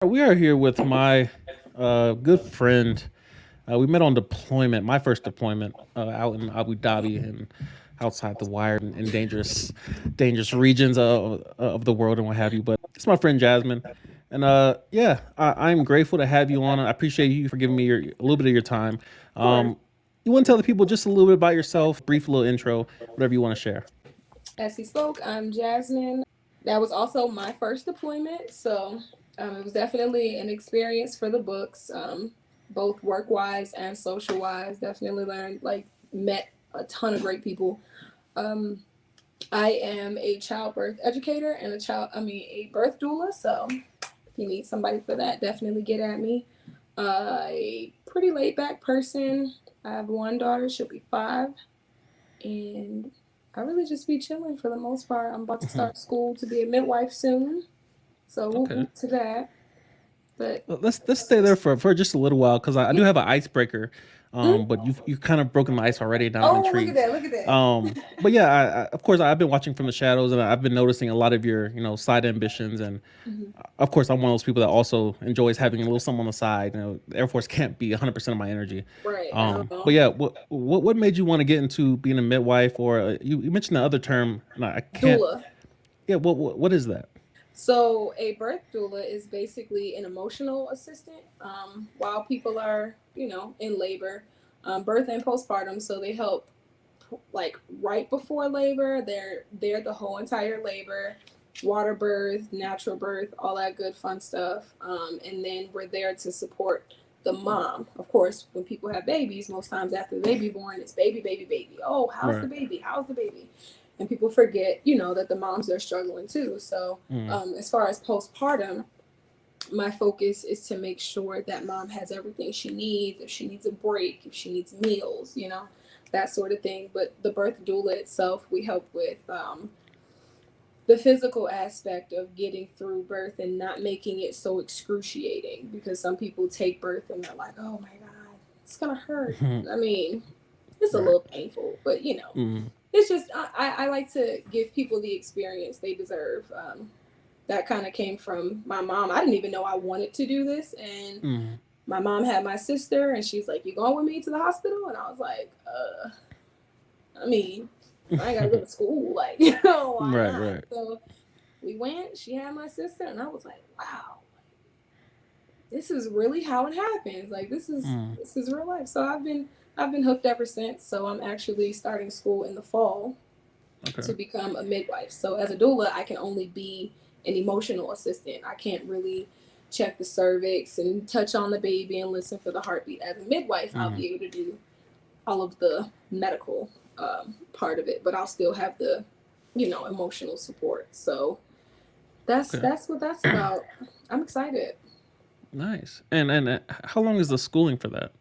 We are here with my good friend. We met on deployment, my first deployment out in Abu Dhabi and outside the wire in dangerous regions of the world and what have you. But it's my friend Jasmine, and yeah, I'm grateful to have you on. I appreciate you for giving me a little bit of your time. Of course. You want to tell the people just a little bit about yourself, brief little intro, whatever you want to share. As he spoke, I'm Jasmine. That was also my first deployment, so it was definitely an experience for the books, both work wise and social wise. Definitely learned, met a ton of great people. Um, I am a childbirth educator and a birth doula. So if you need somebody for that, definitely get at me. A pretty laid back person. I have one daughter; she'll be 5, and I really just be chilling for the most part. I'm about to Mhm. start school to be a midwife soon, so whoop Okay. whoop to that. But Let's stay there for just a little while because I do have an icebreaker, mm, but you've kind of broken the ice already. Now I'm oh, look at intrigued. that! Look at that! But yeah, of course I've been watching from the shadows and I've been noticing a lot of your side ambitions and Mhm. of course I'm one of those people that also enjoys having a little something on the side. The Air Force can't be 100% of my energy. Right, I don't But know. yeah, what made you want to get into being a midwife or you mentioned the other term? And I can't. Doula. Yeah, what is that? So a birth doula is basically an emotional assistant while people are, in labor, birth and postpartum. So they help like right before labor. They're there the whole entire labor, water birth, natural birth, all that good fun stuff. And then we're there to support the mom. Of course, when people have babies, most times after the baby born, it's baby, baby, baby. Oh, how's the Right. baby? How's the baby? And people forget, that the moms are struggling too. So, Mm, as far as postpartum, my focus is to make sure that mom has everything she needs. If she needs a break, if she needs meals, that sort of thing. But the birth doula itself, we help with the physical aspect of getting through birth and not making it so excruciating, because some people take birth and they're like, oh my God, it's gonna hurt. I mean, it's a right. little painful, but Mm, it's just I like to give people the experience they deserve. That kind of came from my mom. I didn't even know I wanted to do this, and mm, my mom had my sister, and she's like, "You going with me to the hospital?" And I was like, I mean, I ain't gotta go to school, like, why right. not?" Right. So we went. She had my sister, and I was like, "Wow, this is really how it happens. Like, Mm, this is real life." So I've been hooked ever since. So I'm actually starting school in the fall okay. to become a midwife. So as a doula, I can only be an emotional assistant. I can't really check the cervix and touch on the baby and listen for the heartbeat. As a midwife, I'll Mm, be able to do all of the medical part of it, but I'll still have the, emotional support. So okay. that's what that's about. I'm excited. Nice. And how long is the schooling for that?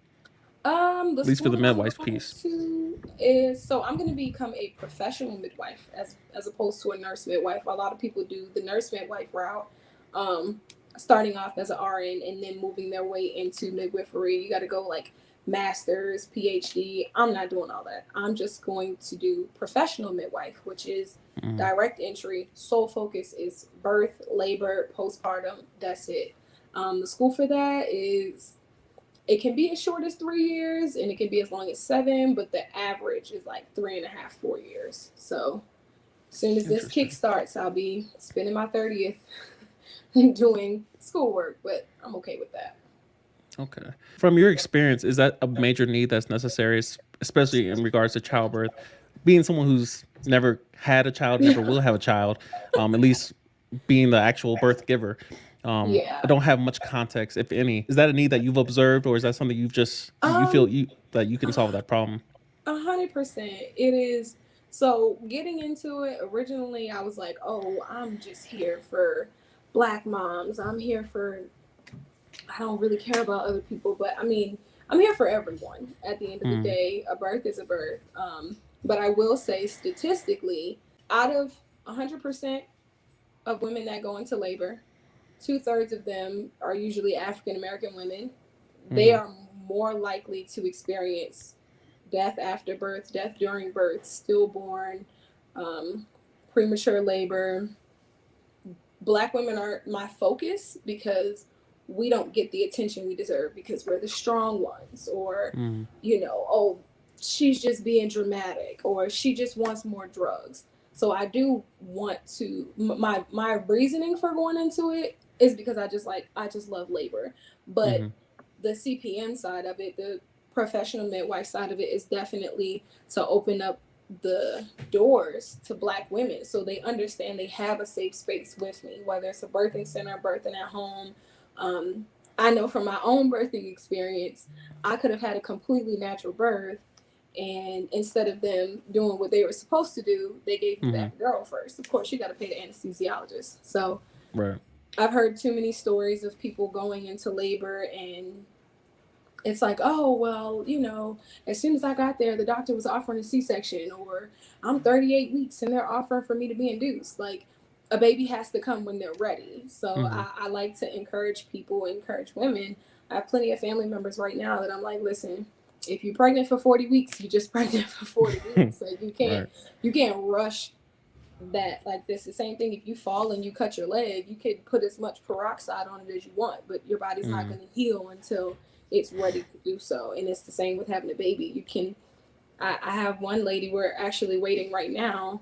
The At least for the schooling I'm midwife's going piece. to is, so I'm going to become a professional midwife as opposed to a nurse midwife. A lot of people do the nurse midwife route, um, starting off as an RN and then moving their way into midwifery. You got to go like masters, PhD. I'm not doing all that. I'm just going to do professional midwife, which is Mm, direct entry. Sole focus is birth, labor, postpartum. That's it. The school for that is, it can be as short as 3 years and it can be as long as 7, but the average is like 3.5, 4 years. So as soon as this kick interesting. starts, I'll be spending my 30th doing schoolwork, but I'm okay with that. Okay. From your experience, is that a major need that's necessary, especially in regards to childbirth? Being someone who's never had a child, never will have a child, at least being the actual birth giver, I Yeah. don't have much context, if any. Is that a need that you've observed, or is that something you've just you feel Um, you that you can solve that problem? 100%. It is. So getting into it, originally I was like, oh, I'm just here for black moms. I'm here for, I don't really care about other people, but I mean, I'm here for everyone. At the end of the Mm, day, a birth is a birth. But I will say, statistically, out of 100% of women that go into labor, 2/3 of them are usually African American women. They mm, are more likely to experience death after birth, death during birth, stillborn, um, premature labor. Black women are my focus because we don't get the attention we deserve because we're the strong ones, or, Mm-hmm. oh, she's just being dramatic, or she just wants more drugs. So I do want to, my reasoning for going into it is because I just love labor. But Mm-hmm. the CPN side of it, the professional midwife side of it, is definitely to open up the doors to Black women so they understand they have a safe space with me, whether it's a birthing center, birthing at home. um, I know from my own birthing experience, I could have had a completely natural birth, and instead of them doing what they were supposed to do, they gave me the Mm-hmm. epidural first. Of course, you got to pay the anesthesiologist. So Right. I've heard too many stories of people going into labor, and it's like, oh, well, as soon as I got there, the doctor was offering a C-section, or I'm 38 weeks and they're offering for me to be induced. Like, a baby has to come when they're ready. So Mm-hmm. I like to encourage people, encourage women. I have plenty of family members right now that I'm like, listen, if you're pregnant for 40 weeks, you're just pregnant for 40 weeks. Like, Right. you can't rush that. Like, this the same thing. If you fall and you cut your leg, you could put as much peroxide on it as you want, but your body's not Mm-hmm. going to heal until it's ready to do so. And it's the same with having a baby. I have one lady, we're actually waiting right now.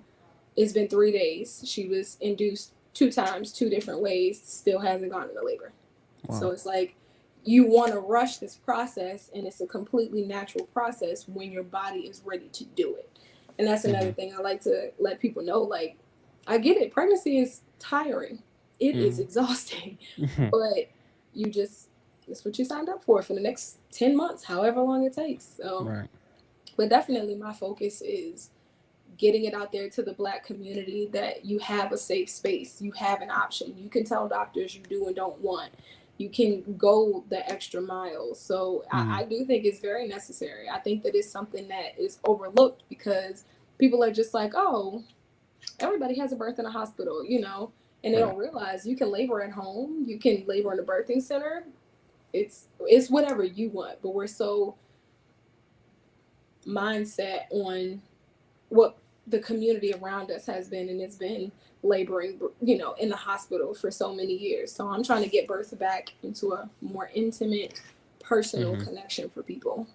It's been 3 days. She was induced 2 times, 2 different ways, still hasn't gone into labor. So Wow. it's like, you want to rush this process, and it's a completely natural process when your body is ready to do it. And that's another Mm-hmm. thing I like to let people know. Like, I get it. Pregnancy is tiring. It is Mm-hmm. exhausting. But you just, it's what you signed up for the next 10 months, however long it takes. So, Right. but definitely my focus is getting it out there to the Black community that you have a safe space, you have an option, you can tell doctors you do and don't want, you can go the extra mile. So Mm-hmm. I do think it's very necessary. I think that it's something that is overlooked because people are just like, oh, everybody has a birth in a hospital, and they Right. don't realize you can labor at home, you can labor in a birthing center. It's whatever you want, but we're so mindset on what the community around us has been, and it's been laboring, in the hospital for so many years. So I'm trying to get birth back into a more intimate, personal Mm-hmm. connection for people.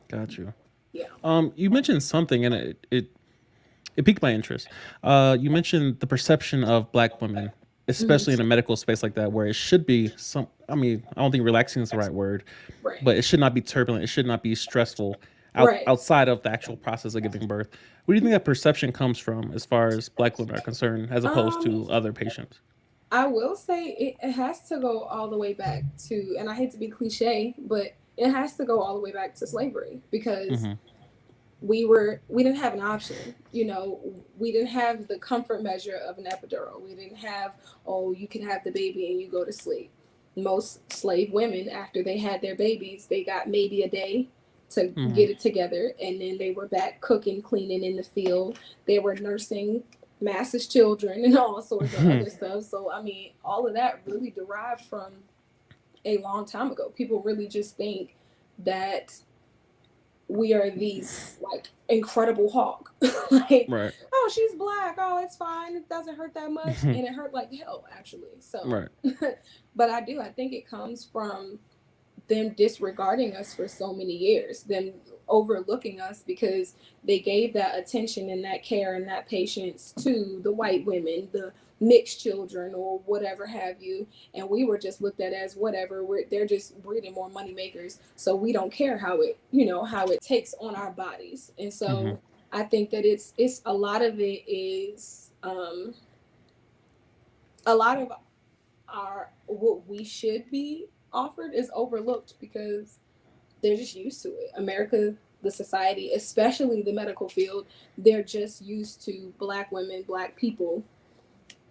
Got you. Yeah. You mentioned something, and it piqued my interest. You mentioned the perception of Black women, especially in Hmm. a medical space like that, where it should be some. I mean, I don't think relaxing is the right word, Right. but it should not be turbulent. It should not be stressful Right. outside of the actual process of giving birth. Where do you think that perception comes from, as far as Black women are concerned, as opposed Um, to other patients? I will say it has to go all the way back to, and I hate to be cliche, but it has to go all the way back to slavery, because Mm-hmm. we didn't have an option. We didn't have the comfort measure of an epidural. We didn't have, oh, you can have the baby and you go to sleep. Most slave women, after they had their babies, they got maybe a day to Mm-hmm. get it together, and then they were back cooking, cleaning in the field. They were nursing masses children and all sorts of other stuff. So I mean, all of that really derived from a long time ago. People really just think that we are these like incredible hawk. Like, Right. oh, she's Black, oh, it's fine, it doesn't hurt that much, and it hurt like hell, actually. So Right. but I think it comes from them disregarding us for so many years, them overlooking us because they gave that attention and that care and that patience to the white women, the mixed children, or whatever have you, and we were just looked at as whatever. They're just breeding more money makers, so we don't care how it takes on our bodies. And Mm-hmm. so I think that it's a lot of it is a lot of our what we should be offered is overlooked because they're just used to it. America, the society, especially the medical field, they're just used to Black women, Black people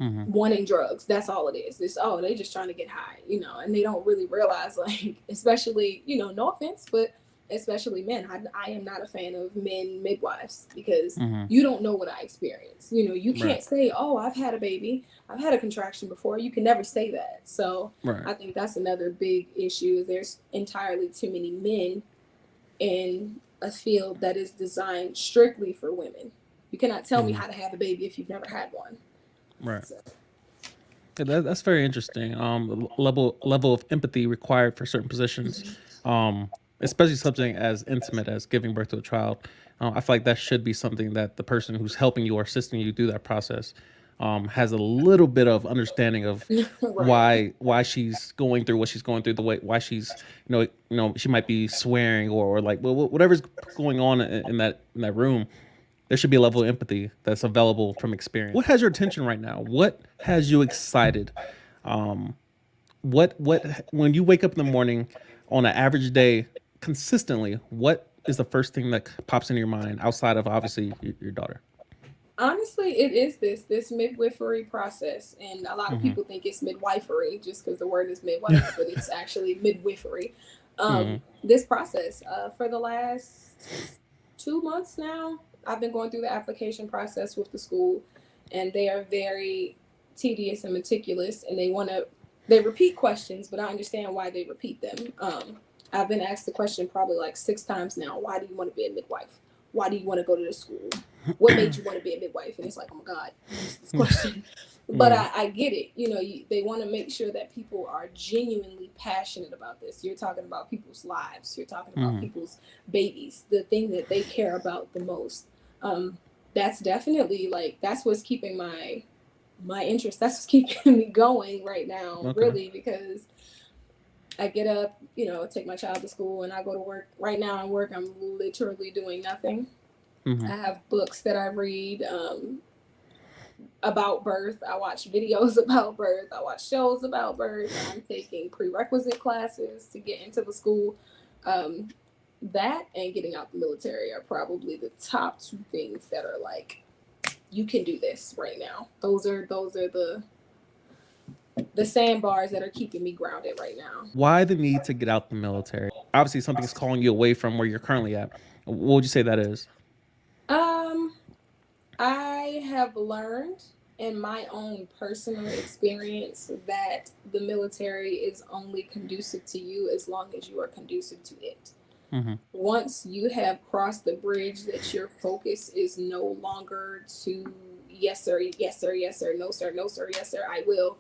Mm-hmm. wanting drugs. That's all it is. It's, oh, they just trying to get high, and they don't really realize, like, especially, no offense, but especially men. I am not a fan of men midwives because Mm-hmm. you don't know what I experience. You Right. can't say, oh, I've had a baby, I've had a contraction before. You can never say that. So Right. I think that's another big issue is there's entirely too many men in a field that is designed strictly for women. You cannot tell me Mm-hmm. how to have a baby if you've never had one. Right. So, Yeah, that's very interesting. Level of empathy required for certain positions, um, especially something as intimate as giving birth to a child. I feel like that should be something that the person who's helping you or assisting you through that process has a little bit of understanding of Right. why she's going through what she's going through, the way why she's she might be swearing or like well, whatever's going on in that room. There should be a level of empathy that's available from experience. What has your attention right now? What has you excited? Um, what when you wake up in the morning on an average day consistently, what is the first thing that pops into your mind outside of obviously your daughter? Honestly, it is this midwifery process, and a lot of Mm-hmm. people think it's midwifery just because the word is midwife, but it's actually midwifery. Mm-hmm. This process for the last 2 months now, I've been going through the application process with the school, and they are very tedious and meticulous, and they repeat questions, but I understand why they repeat them. I've been asked the question probably like 6 times now. Why do you want to be a midwife? Why do you want to go to the school? What made you want to be a midwife? And it's like, oh my God, this question. But Mm-hmm. I get it. They want to make sure that people are genuinely passionate about this. You're talking about people's lives. You're talking about Mm-hmm. people's babies, the thing that they care about the most. Um, that's definitely like that's what's keeping my interest. That's what's keeping me going right now, Okay. really, because I get up, take my child to school, and I go to work. Right now, I work. I'm literally doing nothing. Mm-hmm. I have books that I read about birth. I watch videos about birth. I watch shows about birth. I'm taking prerequisite classes to get into the school. Um, that and getting out the military are probably the top two things that are like you can do this right now. Those are the sandbars that are keeping me grounded right now. Why the need to get out the military? Obviously, something is calling you away from where you're currently at. What would you say that is? Um, I have learned in my own personal experience that the military is only conducive to you as long as you are conducive to it. Mm-hmm. Once you have crossed the bridge, that your focus is no longer to yes sir, yes sir, yes sir, no sir, no sir, yes sir, I will,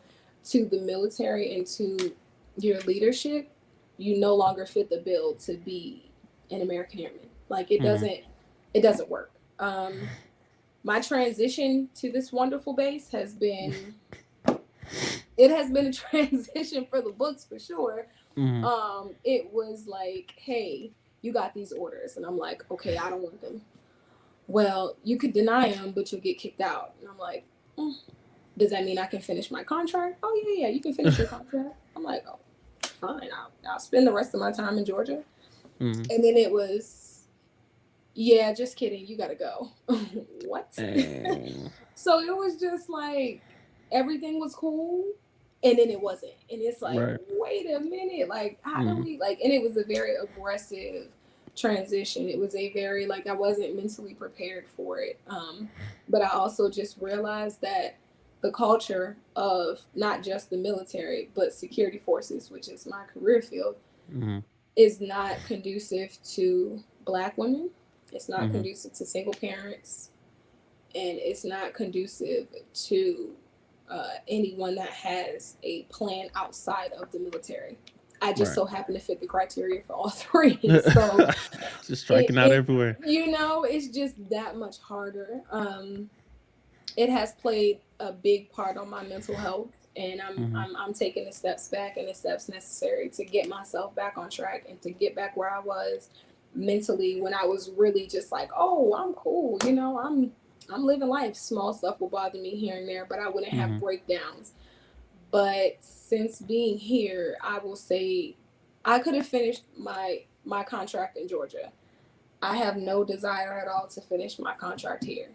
to the military and to your leadership, you no longer fit the bill to be an American airman. Like Mm-hmm. it doesn't work. My transition to this wonderful base has been a transition for the books for sure. Mm-hmm. It was like, hey, you got these orders, and I'm like, okay, I don't want them. Well, you could deny them, but you'll get kicked out. And I'm like, does that mean I can finish my contract? Oh yeah, you can finish your contract. I'm like, oh, fine. I'll spend the rest of my time in Georgia. Mm-hmm. And then it was, yeah, just kidding. You gotta go. What? And, So it was just like everything was cool, and then it wasn't. And it's like, right. wait a minute, like how do Mm-hmm. we like? And it was a very aggressive transition. It was a very like I wasn't mentally prepared for it. But I also just realized that the culture of not just the military but security forces, which is my career field, Mm-hmm. is not conducive to Black women. It's not Mm-hmm. conducive to single parents, and it's not conducive to anyone that has a plan outside of the military. I just Right. so happen to fit the criteria for all three. So Just striking out everywhere. it's just that much harder. It has played a big part on my mental health, and Mm-hmm. I'm taking the steps back and the steps necessary to get myself back on track and to get back where I was mentally when I was really just like, oh, I'm cool, I'm living life. Small stuff will bother me here and there, but I wouldn't have Mm-hmm. breakdowns. But since being here, I will say I could have finished my contract in Georgia. I have no desire at all to finish my contract here.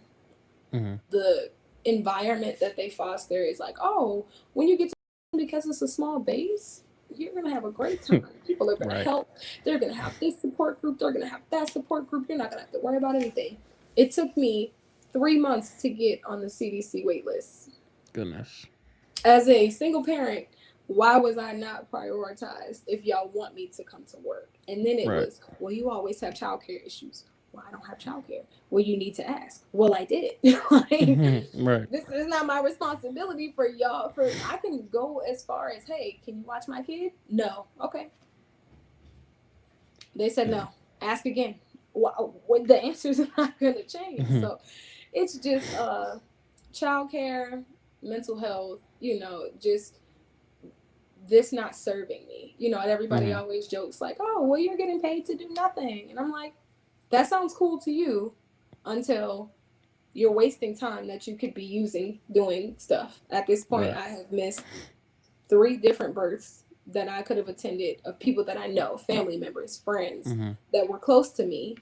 Mm-hmm. The environment that they foster is like, oh, when you get to because it's a small base, you're gonna have a great time. People are gonna Right. help. They're gonna have this support group. They're gonna have that support group. You're not gonna have to worry about anything. It took me 3 months to get on the CDC wait list. Goodness. As a single parent, why was I not prioritized if y'all want me to come to work? And then it Right. was, well, you always have childcare issues. well, I don't have childcare. Well, you need to ask. Well, I did. Like, Right. this is not my responsibility for y'all. For I can go as far as, hey, can you watch my kid? No. Okay. They said Yeah. no. Ask again. What the answers are not going to change. Hmm. So it's just childcare, mental health. Just this not serving me. And everybody Hmm. always jokes like, "Oh, well, you're getting paid to do nothing," and I'm like, that sounds cool to you until you're wasting time that you could be using doing stuff. At this point, Right. I have missed 3 different births that I could have attended of people that I know, family members, friends Hmm. that were close to me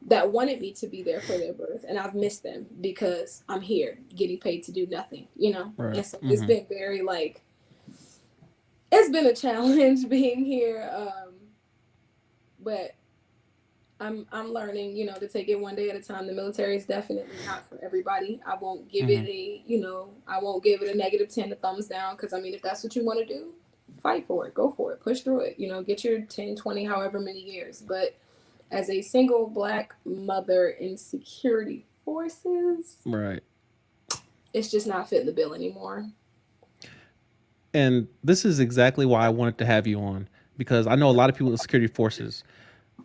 that wanted me to be there for their birth, and I've missed them because I'm here getting paid to do nothing. Right. And so it's Hmm. been very like, it's been a challenge being here, but I'm learning, to take it one day at a time. The military is definitely not for everybody. I won't give it Hmm. I won't give it a -10, a thumbs down, because I mean, if that's what you want to do, fight for it, go for it, push through it, get your 10, 20, however many years. But as a single black mother in security forces, Right. it's just not fitting the bill anymore. And this is exactly why I wanted to have you on, because I know a lot of people in security forces,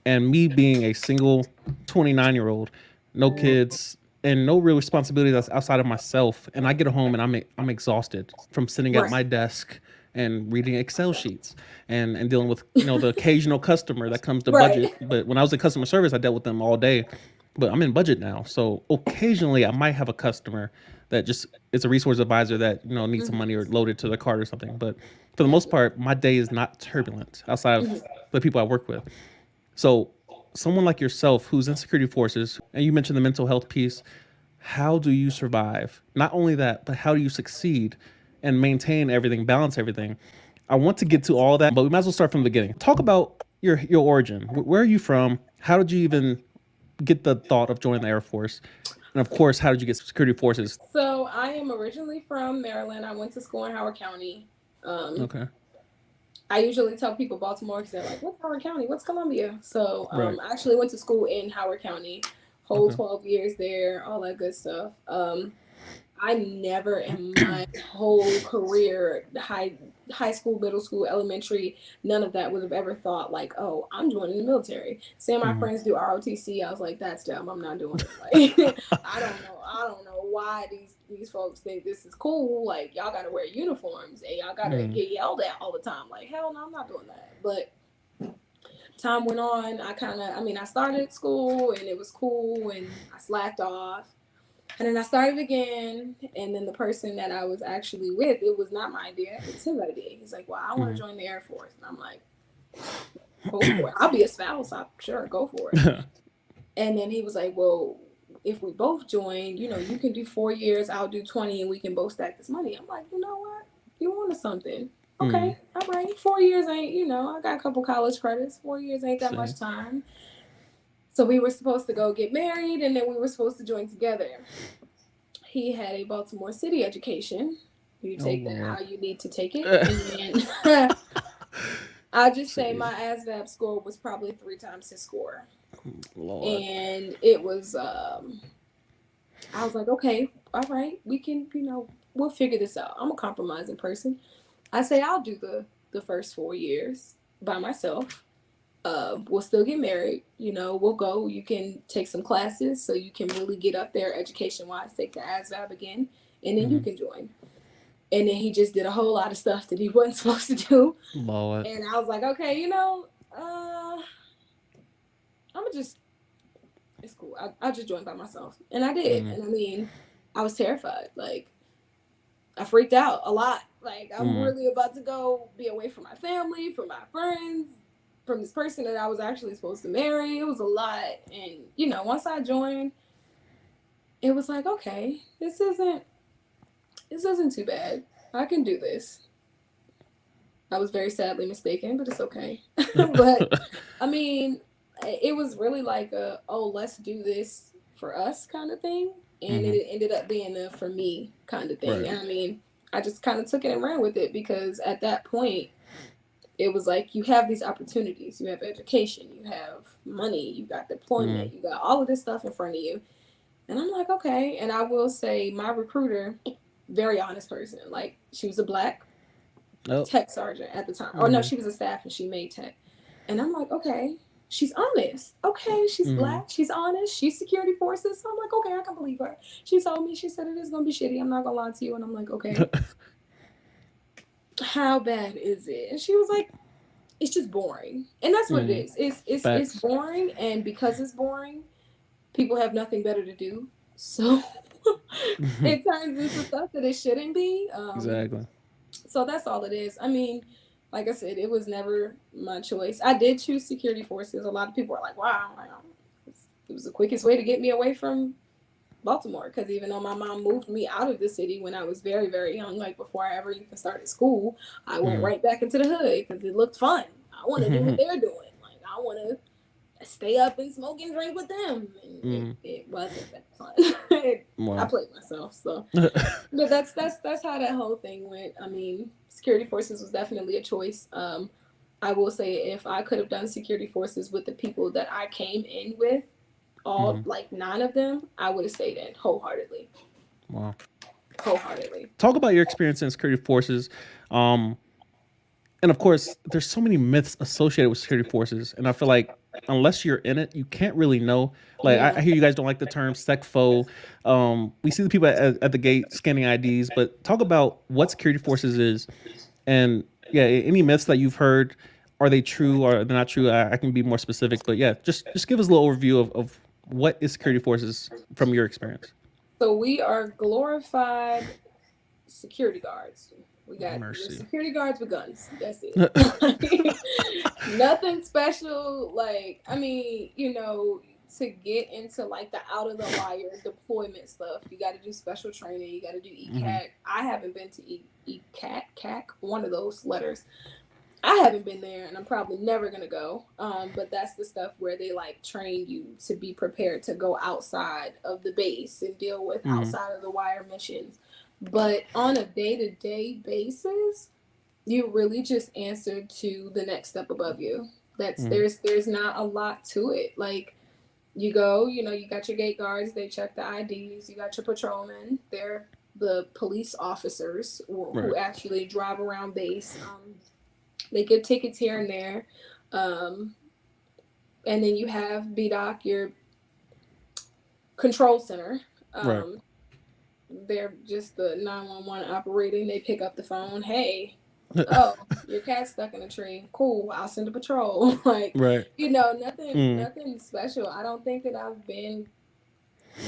and me being a single 29-year-old, no kids, and no real responsibility that's outside of myself, and I get home and I'm exhausted from sitting at Right. my desk and reading Excel sheets and dealing with the occasional customer that comes to Right. budget. But when I was in customer service, I dealt with them all day. But I'm in budget now, so occasionally I might have a customer that just is a resource advisor that needs some Hmm. money or loaded to their card or something. But for the most part, my day is not turbulent outside of Hmm. the people I work with. So, someone like yourself who's in security forces, and you mentioned the mental health piece, how do you survive? Not only that, but how do you succeed and maintain everything, balance everything? I want to get to all that, but we might as well start from the beginning. Talk about your origin. Where are you from? How did you even get the thought of joining the Air Force? And of course, how did you get security forces? So I am originally from Maryland. I went to school in Howard County. Um, Okay. I usually tell people Baltimore because they're like, "What's Howard County? What's Columbia?" So Right. I actually went to school in Howard County, whole Okay. 12 years there, all that good stuff. I never in my whole career, high school, middle school, elementary, none of that would have ever thought like, oh, I'm joining the military. Seeing my Hmm. friends do ROTC, I was like, that's dumb. I'm not doing it. Like, I don't know why these folks think this is cool. Like, y'all got to wear uniforms and y'all got to Hmm. get yelled at all the time. Like, hell no, I'm not doing that. But time went on. I started school and it was cool, and I slacked off, and then I started again. And then the person that I was actually with, it was not my idea. It was his idea. He's like, well, I want Hmm. to join the Air Force. And I'm like, go for it. I'll be a spouse. I'm sure, go for it. And then he was like, well, if we both join, you can do 4 years, I'll do 20, and we can both stack this money. I'm like, you know what? You wanted something. Hmm. Okay, all right. 4 years ain't, I got a couple college credits. 4 years ain't that See. much time. So we were supposed to go get married, and then we were supposed to join together. He had a Baltimore City education. You Oh take that Lord. how you need to take it. And then I'll just say See. my ASVAB score was probably 3 times his score. Lord. And it was, I was like, okay, all right, we can, we'll figure this out. I'm a compromising person. I say I'll do the first 4 years by myself. We'll still get married. We'll go. You can take some classes so you can really get up there education wise. Take the ASVAB again, and then you Hmm. can join. And then he just did a whole lot of stuff that he wasn't supposed to do. Lord. And I was like, okay, I'm gonna just, it's cool. I'll just join by myself, and I did. Mm. And I mean, I was terrified. Like, I freaked out a lot. Like, I'm Mm. really about to go be away from my family, from my friends, from this person that I was actually supposed to marry. It was a lot. And, once I joined, it was like, okay, this isn't too bad. I can do this. I was very sadly mistaken, but it's okay. But I mean, it was really like oh, let's do this for us kind of thing. And Hmm. it ended up being a for me kind of thing. Right. And I mean, I just kind of took it and ran with it, because at that point, it was like you have these opportunities, you have education, you have money, you got Mm. deployment, you got all of this stuff in front of you. And I'm like, okay. And I will say my recruiter, very honest person. Like she was a black Oh. tech sergeant at the time. Or no, Mm-hmm. she was a staff and she made tech. And I'm like, okay, she's honest. Okay, she's Mm-hmm. black, she's honest, she's security forces. So I'm like, okay, I can believe her. She told me, she said it is gonna be shitty. I'm not gonna lie to you. And I'm like, okay, how bad is it? And she was like, it's just boring. And that's what it Mm-hmm. is. It's Facts. boring, and because it's boring, people have nothing better to do. So it turns into stuff that it shouldn't be. Exactly. So that's all it is. I mean, like I said, it was never my choice. I did choose security forces. A lot of people are like, wow, it was the quickest way to get me away from Baltimore. Because even though my mom moved me out of the city when I was very, very young, like before I ever even started school, I went Mm-hmm. right back into the hood because it looked fun. I want to do what they're doing. Like, I want to stay up and smoke and drink with them. And Mm-hmm. it wasn't that fun. I Wow. played myself. So but that's how that whole thing went. I mean, security forces was definitely a choice. I will say if I could have done security forces with the people that I came in with, all Mm-hmm. like 9 of them, I would have stayed in wholeheartedly. Wow. Wholeheartedly. Talk about your experience in security forces. Um, and of course, there's so many myths associated with security forces, and I feel like unless you're in it, you can't really know. Like I Yeah. hear you guys don't like the term "sec-fo." We see the people at the gate scanning IDs, but talk about what security forces is, and yeah, any myths that you've heard, are they true or they're not true? I can be more specific, but yeah, just give us a little overview of what is security forces from your experience. So we are glorified security guards. We're Mercy. security guards with guns. That's it. Nothing special. Like, I mean, to get into like the out of the wire deployment stuff, you got to do special training. You got to do Hmm. ECAC. I haven't been to CAC, one of those letters. I haven't been there, and I'm probably never gonna go. But that's the stuff where they like train you to be prepared to go outside of the base and deal with Hmm. outside of the wire missions. But on a day to day basis, you really just answer to the next step above you. That's Hmm. there's not a lot to it. Like you go, you got your gate guards, they check the IDs, you got your patrolmen, they're the police officers who Right. actually drive around base. They give tickets here and there. Um, and then you have BDOC, your control center. Right. Um, they're just the 911 operating. They pick up the phone. Hey, oh, your cat's stuck in a tree. Cool. I'll send a patrol. Like, Right. nothing, Mm. nothing special. I don't think that I've been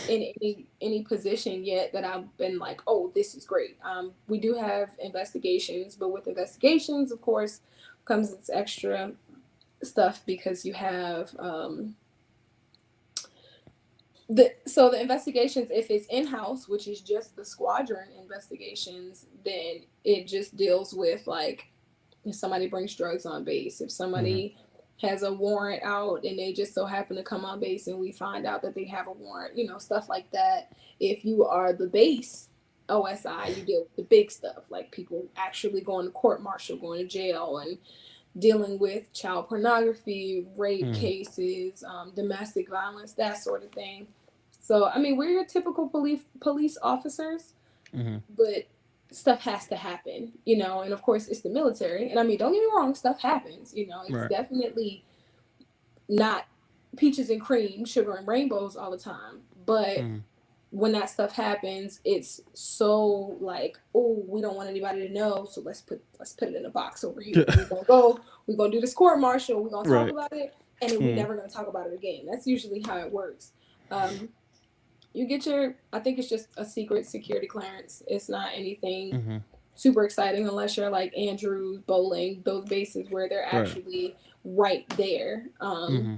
in any position yet that I've been like, oh, this is great. We do have investigations, but with investigations, of course, comes its extra stuff because you have the investigations. If it's in house, which is just the squadron investigations, then it just deals with like if somebody brings drugs on base, if Hmm. somebody has a warrant out and they just so happen to come on base and we find out that they have a warrant, stuff like that. If you are the base OSI, you deal with the big stuff like people actually going to court martial, going to jail, and dealing with child pornography, rape Hmm. cases, domestic violence, that sort of thing. So, I mean, we're your typical police officers, Hmm. but stuff has to happen, and of course it's the military. And I mean, don't get me wrong, stuff happens, it's Right. definitely not peaches and cream, sugar and rainbows all the time. But Hmm. when that stuff happens, it's so like, oh, we don't want anybody to know, so let's put it in a box over here. We're gonna do this court martial, we're gonna talk Right. about it, and then we're Mm. never gonna talk about it again. That's usually how it works. Um, you get I think it's just a secret security clearance. It's not anything Hmm. super exciting unless you're like Andrews, Bowling, those bases where they're Right. actually right there. Hmm.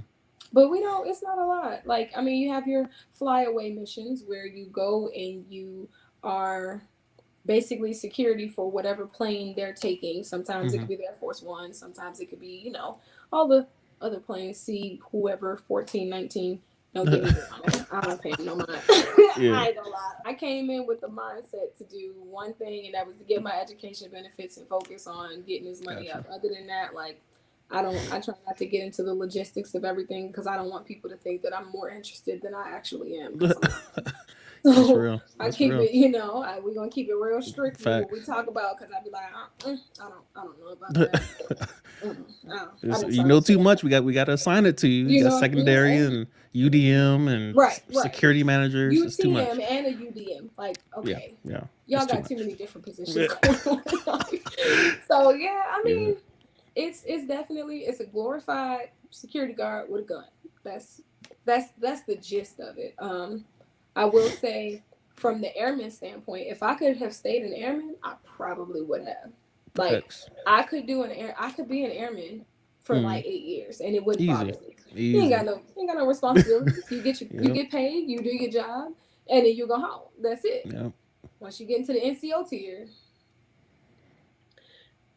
But we don't, it's not a lot. Like, I mean, you have your flyaway missions where you go and you are basically security for whatever plane they're taking. Sometimes it Hmm. could be the Air Force One, sometimes it could be, all the other planes, see whoever 14, 19. Don't get me wrong. I don't pay him no mind. Yeah. I ain't gonna lie. I came in with the mindset to do one thing, and that was to get my education benefits and focus on getting his money Gotcha. up. Other than that, like, I don't. I try not to get into the logistics of everything because I don't want people to think that I'm more interested than I actually am because I'm not. That's So real. I That's keep real. it, we're gonna keep it real strict with what we Facts. talk about because I'd be like, I don't know about that. I didn't You sign know up for too that. much. We got to assign it to you. You You got know, secondary and UDM and right, right. security managers. It's too UTM much. and a UDM. Like, Yeah. okay, Yeah. It's y'all too got too much. many different positions Yeah. going on. So yeah, I Yeah. mean, it's definitely it's a glorified security guard with a gun. That's that's the gist of it. I will say from the airman standpoint, if I could have stayed an airman, I probably would have. Like Facts. I could be an airman for Mm. like 8 years and it wouldn't bother Easy. me. Easy. You ain't got no responsibilities. You Yep. get paid, you do your job, and then you go home. That's it. Yep. Once you get into the NCO tier,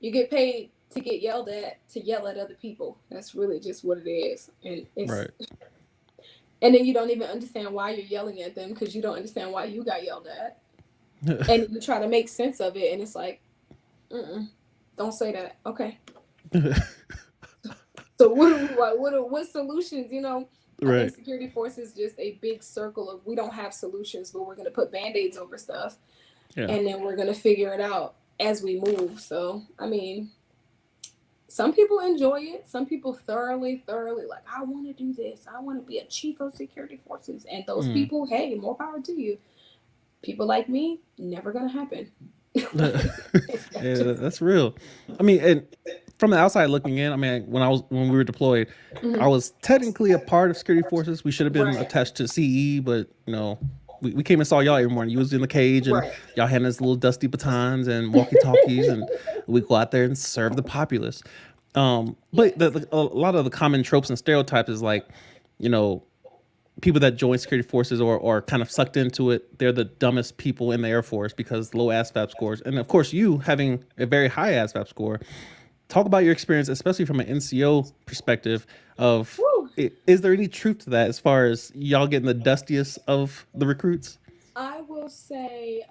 you get paid to get yelled at to yell at other people. That's really just what it is. Right. And then you don't even understand why you're yelling at them because you don't understand why you got yelled at. And you try to make sense of it and it's like, mm-mm, don't say that. Okay. So what solutions, I think Right. security force is just a big circle of we don't have solutions, but we're gonna put band-aids over stuff Yeah. and then we're gonna figure it out as we move. So I mean, some people enjoy it. Some people thoroughly like, I want to do this. I want to be a chief of security forces. And those Mm. people, hey, more power to you. People like me, never gonna happen. Yeah, that's real. I mean, and from the outside looking in, I mean, when we were deployed, I Mhm. was technically a part of security forces. We should have been Right, attached to CE, but we came and saw y'all every morning. You was in the cage, and right. y'all had us little dusty batons and walkie talkies, and we go out there and serve the populace. But Yes. a lot of the common tropes and stereotypes is like, you know, people that join security forces or kind of sucked into it, they're the dumbest people in the Air Force because low ASVAB scores. And of course, you having a very high ASVAB score. Talk about your experience, especially from an NCO perspective. Of Woo. is there any truth to that as far as y'all getting the dustiest of the recruits? I will say,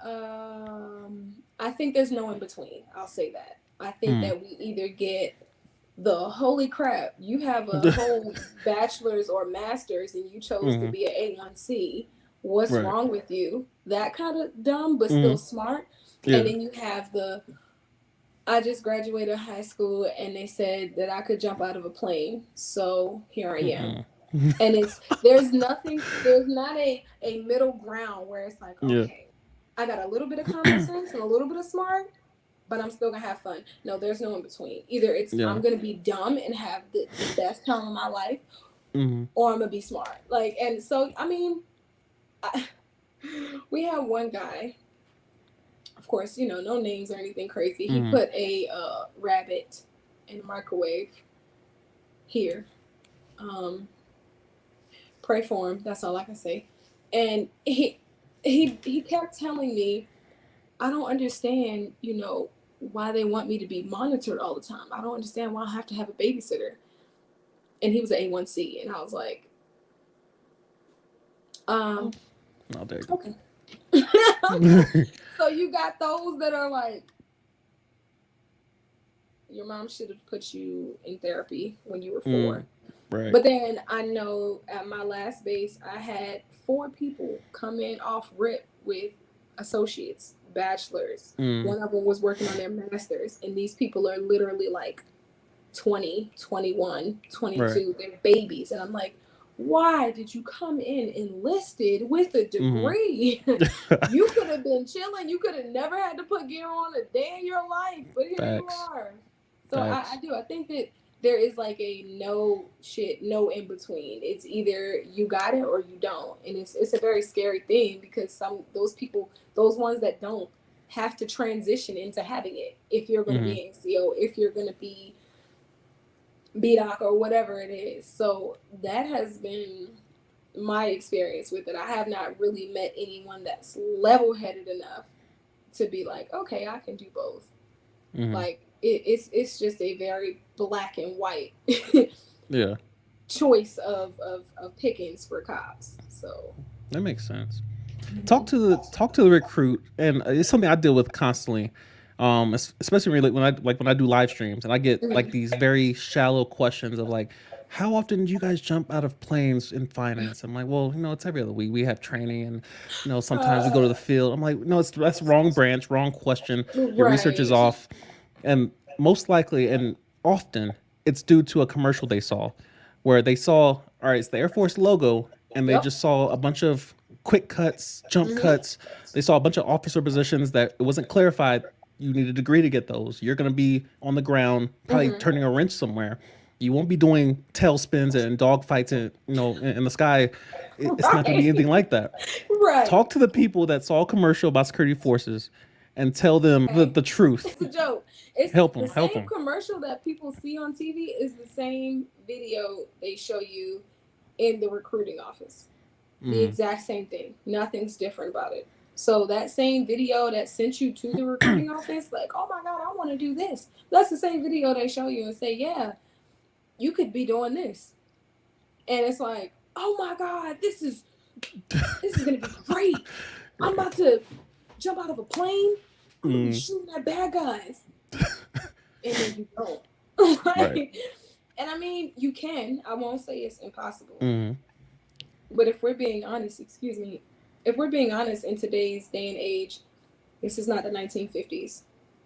I think there's no in between. I'll say that. I think Mm. that we either get the holy crap, you have a whole bachelor's or master's and you chose to Mm-hmm. be an A1C. What's Right. wrong with you? That kind of dumb, but still Mm-hmm. smart. And Yeah. then you have I just graduated high school and they said that I could jump out of a plane. So here I am. Mm-mm. And there's not a middle ground where it's like, Yeah. okay, I got a little bit of common sense and a little bit of smart, but I'm still gonna have fun. No, there's no in between. Either it's Yeah. I'm gonna be dumb and have the best time of my life, Mm-hmm. or I'm gonna be smart. Like, and so I mean, I, we have one guy. Of course, no names or anything crazy. He Mm-hmm. put a rabbit in the microwave here. Um, Pray for him. That's all I can say. And he kept telling me, I don't understand, why they want me to be monitored all the time. I don't understand why I have to have a babysitter. And he was an A1C, and I was like, um, Oh, there okay. you Okay. go. So you got those that are like, your mom should have put you in therapy when you were Mm. 4. Right. But then I know at my last base, I had 4 people come in off rip with associates, bachelors. Mm. One of them was working on their masters. And these people are literally like 20, 21, Right. 22. They're babies. And I'm like, why did you come in enlisted with a Mm-hmm. degree? You could have been chilling. You could have never had to put gear on a day in your life. But here you Facts. are. So I Facts. do. I think that there is like a no shit, no in between. It's either you got it or you don't. And it's a very scary thing because those people, those ones that don't, have to transition into having it if you're going to Mm-hmm. be an NCO, if you're going to be BDOC or whatever it is. So that has been my experience with it. I have not really met anyone that's level headed enough to be like, okay, I can do both. Mm-hmm. Like it's just a very black and white. Yeah. choice of pickings for cops. So That makes sense. mhm. Talk to the recruit, and it's something I deal with constantly. Especially really when I do live streams and I get like Mhm. these very shallow questions of like, how often do you guys jump out of planes in finance? I'm like, well, it's every other week. We have training, and sometimes we go to the uh, field. I'm like, no, that's wrong branch, wrong question. Your research is right. off, and most likely and often it's due to a commercial they saw, where they saw, all right, it's the Air Force logo, and they Yep. just saw a bunch of quick cuts, jump Hmm. cuts. They saw a bunch of officer positions that it wasn't clarified you need a degree to get those. You're going to be on the ground, probably Hmm. turning a wrench somewhere. You won't be doing tail spins and dog fights in the sky. It's not going to be anything Right. like that. Right. Talk to the people that saw a commercial about security forces and tell them Okay. the truth. It's a joke. It's Help the them. Help same them. commercial that people see on TV is the same video they show you in the recruiting office. The Mm. exact same thing. Nothing's different about it. So that same video that sent you to the recruiting office, like, oh my God, I want to do this. That's the same video they show you and say, yeah, you could be doing this. And it's like, oh my God, this is gonna be great. I'm Right. about to jump out of a plane. I'm gonna be Mm. shooting at bad guys. And then you don't. Right. Like, and I mean, you can. I won't say it's impossible. Mm. But if we're being honest, excuse me, if we're being honest in today's day and age, this is not the 1950s,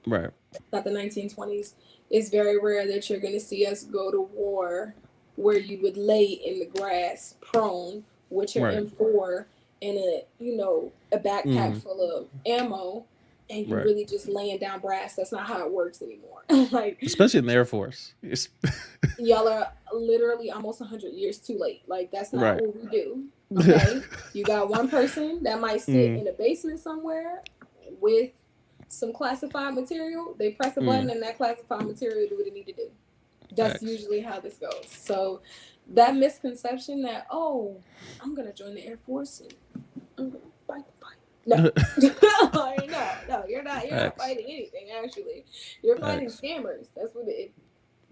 Right. not the 1920s. It's very rare that you're going to see us go to war where you would lay in the grass prone with your Right. M4 and a backpack Mm. full of ammo and you Right. really just laying down brass. That's not how it works anymore. Like Especially in the Air Force. It's y'all are literally almost 100 years too late. Like that's not right. what we do. Okay, you got one person that might sit Mm. in a basement somewhere with some classified material. They press a button Mm. and that classified material do what it need to do. That's Facts. usually how this goes. So that misconception that, oh, I'm gonna join the Air Force and I'm gonna fight the fight. No. No, you're not Facts. fighting anything actually. You're fighting Facts. scammers. That's what it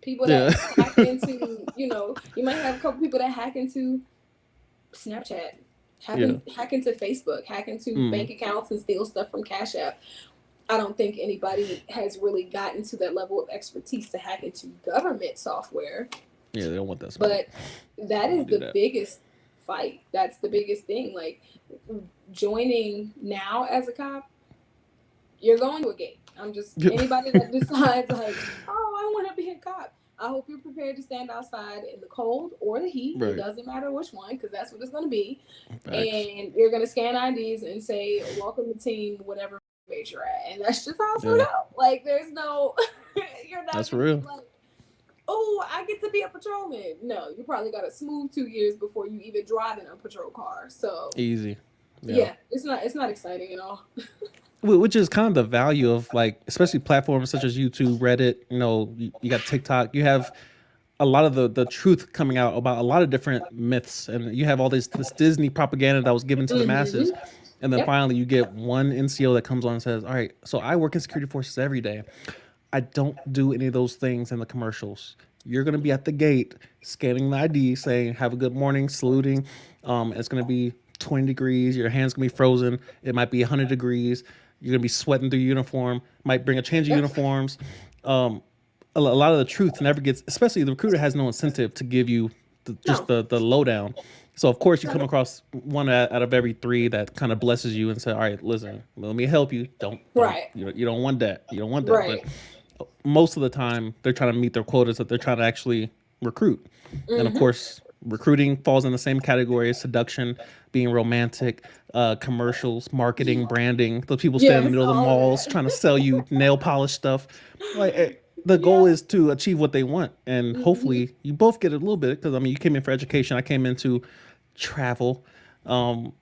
people Yeah. that hack into, you might have a couple people that hack into Snapchat, Yeah. hack into Facebook, hack into Mm. bank accounts and steal stuff from Cashapp. I don't think anybody has really gotten to that level of expertise to hack into government software, Yeah, they don't want that smoke. but that They is don't do the that. biggest fight. That's the biggest thing. Like joining now as a cop, you're going to a gate. I'm just anybody that decides like, oh, I want to be a cop. I hope you're prepared to stand outside in the cold or the heat. It Right. doesn't matter which one, because that's what it's going to be. Facts. And you're going to scan IDs and say, "Welcome to team whatever base you're at," and that's just how it's going Yeah. to go. Like, there's no, you're not That's going to be real. like, "Oh, I get to be a patrolman." No, you probably got a smooth 2 years before you even drive in a patrol car. So Easy. Yeah. yeah, it's not exciting at all. Which is kind of the value of like, especially platforms such as YouTube, Reddit. You got TikTok. You have a lot of the truth coming out about a lot of different myths, and you have all this Disney propaganda that was given to the masses, Mm-hmm. and then Yep. finally you get one NCO that comes on and says, "All right, so I work in security forces every day. I don't do any of those things in the commercials. You're gonna be at the gate scanning the ID, saying have a good morning, saluting. It's gonna be 20 degrees. Your hands gonna be frozen. It might be 100 degrees. You're gonna be sweating through your uniform. Might bring a change of Yep. uniforms. Um, a lot of the truth never gets. Especially the recruiter has no incentive to give you just No. the lowdown. So of course you come No. across one out of every three that kind of blesses you and say, "All right, listen, let me help you. Don't Right. you don't want that. You don't want that." But Right. most of the time they're trying to meet their quotas that they're trying to actually recruit. And of Mm-hmm. course, recruiting falls in the same category as seduction, being romantic, commercials, marketing, branding. Those people stand in the Yes, middle of the all of malls trying to that. sell you nail polish stuff. Like the goal Yeah. is to achieve what they want, and Mm-hmm. hopefully you both get a little bit. Because I mean, you came in for education. I came into travel. Um,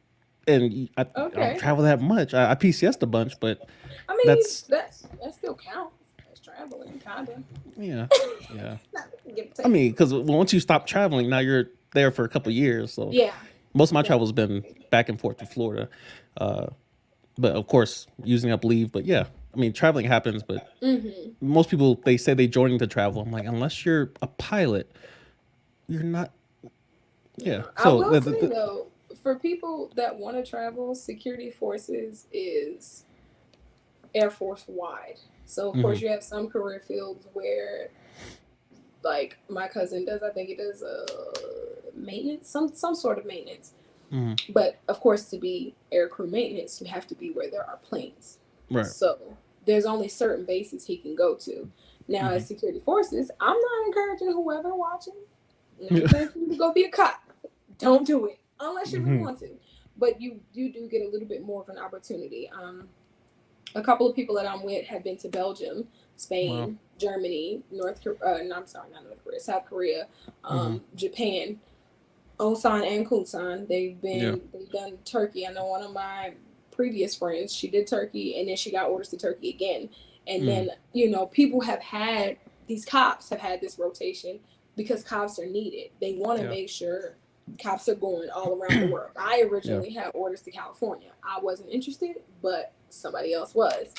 and I don't Okay. travel that much. I PCSed a bunch, but I mean, that's that still counts as traveling, kinda. yeah, yeah. Not give or I take. mean, because once you stop traveling, now you're there for a couple of years. So Yeah. most of my Yeah. travel has been back and forth to Florida, uh, but of course using up leave. But yeah, I mean, traveling happens. But Mm-hmm. most people they say they joining to travel. I'm like, unless you're a pilot, you're not. Yeah. I So will say though, for people that want to travel, security forces is Air Force wide. So of hmm course you have some career fields where, like my cousin does, I think he does maintenance, some sort of maintenance. hmm But of course, to be aircrew maintenance, you have to be where there are planes. right. So there's only certain bases he can go to. Now, hmm as security forces, I'm not encouraging whoever watching. I'm not encouraging you to go be a cop. Don't do it unless you really hmm want to. But you do get a little bit more of an opportunity. A couple of people that I'm with have been to Belgium, Wow. Spain, Germany, North Korea. No, I'm sorry, not North Korea, South Korea, hmm Japan, Osan and Kunsan. Yeah. They've done Turkey. I know one of my previous friends, she did Turkey and then she got orders to Turkey again. And hmm then, you know, people have had these cops have had this rotation because cops are needed. They want to Yeah. make sure cops are going all around the world. I Yeah. originally had orders to California. I wasn't interested, but somebody else was.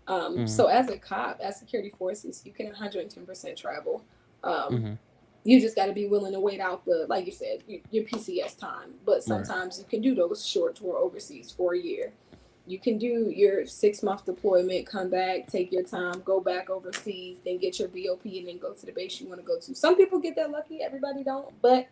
hmm So as a cop, as security forces, you can 110% travel. Um, hmm you just got to be willing to wait out the, like you said, your PCS time. But Right. sometimes you can do those short tour overseas for a year. You can do your 6 month deployment, come back, take your time, go back overseas, then get your BOP, and then go to the base you want to go to. Some people get that lucky, everybody don't, but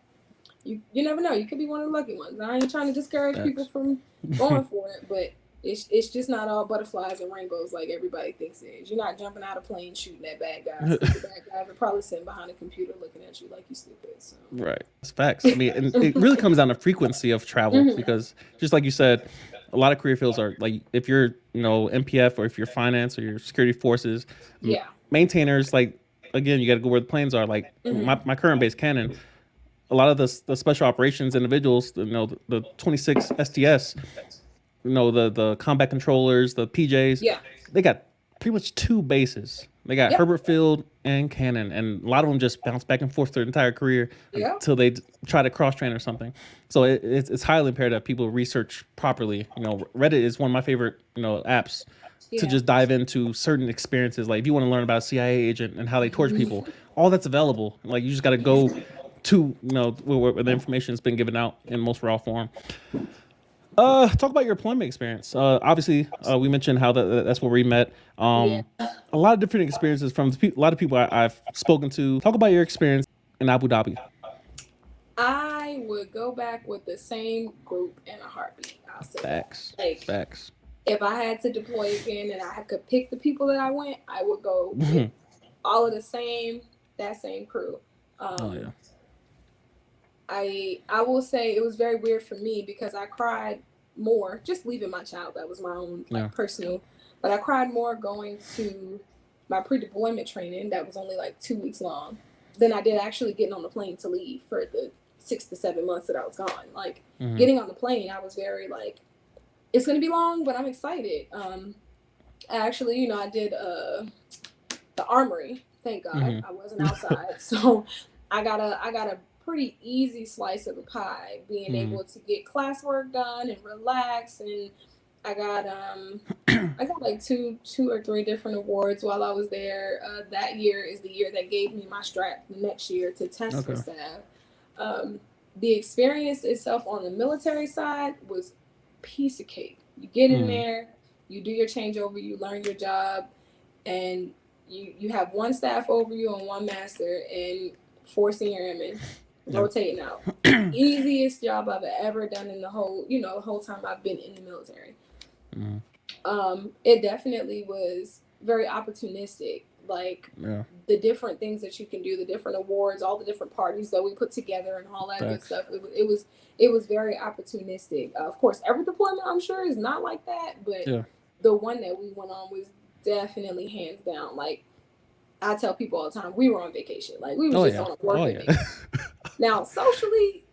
you never know. You could be one of the lucky ones. I ain't trying to discourage people Facts. from going for it, but it's just not all butterflies and rainbows like everybody thinks it is. You're not jumping out of plane shooting at bad guys. The bad guys are probably sitting behind a computer looking at you like you stupid. So. Right. It's facts. I mean, and it really comes down to frequency of travel Mm-hmm. because just like you said, a lot of career fields are like if you're, MPF or if you're finance or your security forces, Yeah. maintainers, like again, you got to go where the planes are. Like Mm-hmm. my current base, Canon, a lot of the special operations individuals, the 26 STS, the combat controllers, the PJs, Yeah. they got pretty much two bases. They got Yep. Herbert Field and Cannon, and a lot of them just bounce back and forth their entire career Yep. until they try to cross train or something. So it's highly imperative that people research properly. Reddit is one of my favorite apps to Yeah. just dive into certain experiences. Like if you want to learn about a CIA agent and how they torture people, all that's available. Like you just got to go to where the information has been given out in most raw form. Talk about your employment experience. Obviously, we mentioned how that's where we met. Yeah. A lot of different experiences from a lot of people I've spoken to. Talk about your experience in Abu Dhabi. I would go back with the same group in a heartbeat. I'll say that. Facts, Like, facts. if I had to deploy again and I could pick the people that I went, I would go with all of that same crew. Oh yeah, Um, I will say it was very weird for me because I cried more just leaving my child. That was my own yeah. like personal, but I cried more going to my pre-deployment training that was only like 2 weeks long than I did actually getting on the plane to leave for the 6 to 7 months that I was gone. Like hmm getting on the plane, I was very like, it's gonna be long, but I'm excited. Actually, I did the armory. Thank God, hmm I wasn't outside, so I got a pretty easy slice of the pie, being hmm able to get classwork done and relax. And I got I got like two or three different awards while I was there. That year is the year that gave me my strap the next year to test for Okay. staff. Um, the experience itself on the military side was piece of cake. You get in hmm there, you do your changeover, you learn your job, and you have one staff over you and one master and four senior airmen Yeah. rotating out. Easiest job I've ever done in the whole time I've been in the military. hmm It definitely was very opportunistic. Like Yeah. the different things that you can do, the different awards, all the different parties that we put together, and all that good Facts. stuff. It was very opportunistic. Of course, every deployment I'm sure is not like that, but Yeah. the one that we went on was definitely hands down. Like I tell people all the time, we were on vacation. Like we was Oh just yeah. on a Oh working yeah. vacation. Now socially,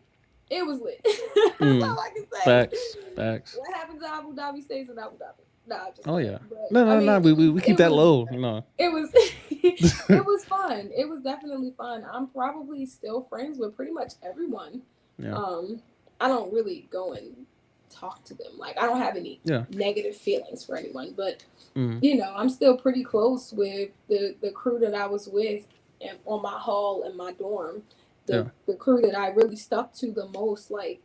it was lit. That's mm. all I can say. Facts. Facts. What happens in Abu Dhabi stays in Abu Dhabi. Nah, I'm just Oh playing. yeah. But No, I no, no. mean, We keep it that was low. it was it was fun. It was definitely fun. I'm probably still friends with pretty much everyone. yeah. Um, I don't really go and talk to them. Like I don't have any Yeah. negative feelings for anyone, but Mm. I'm still pretty close with the crew that I was with and on my hall in my dorm. Yeah. the crew that I really stuck to the most, like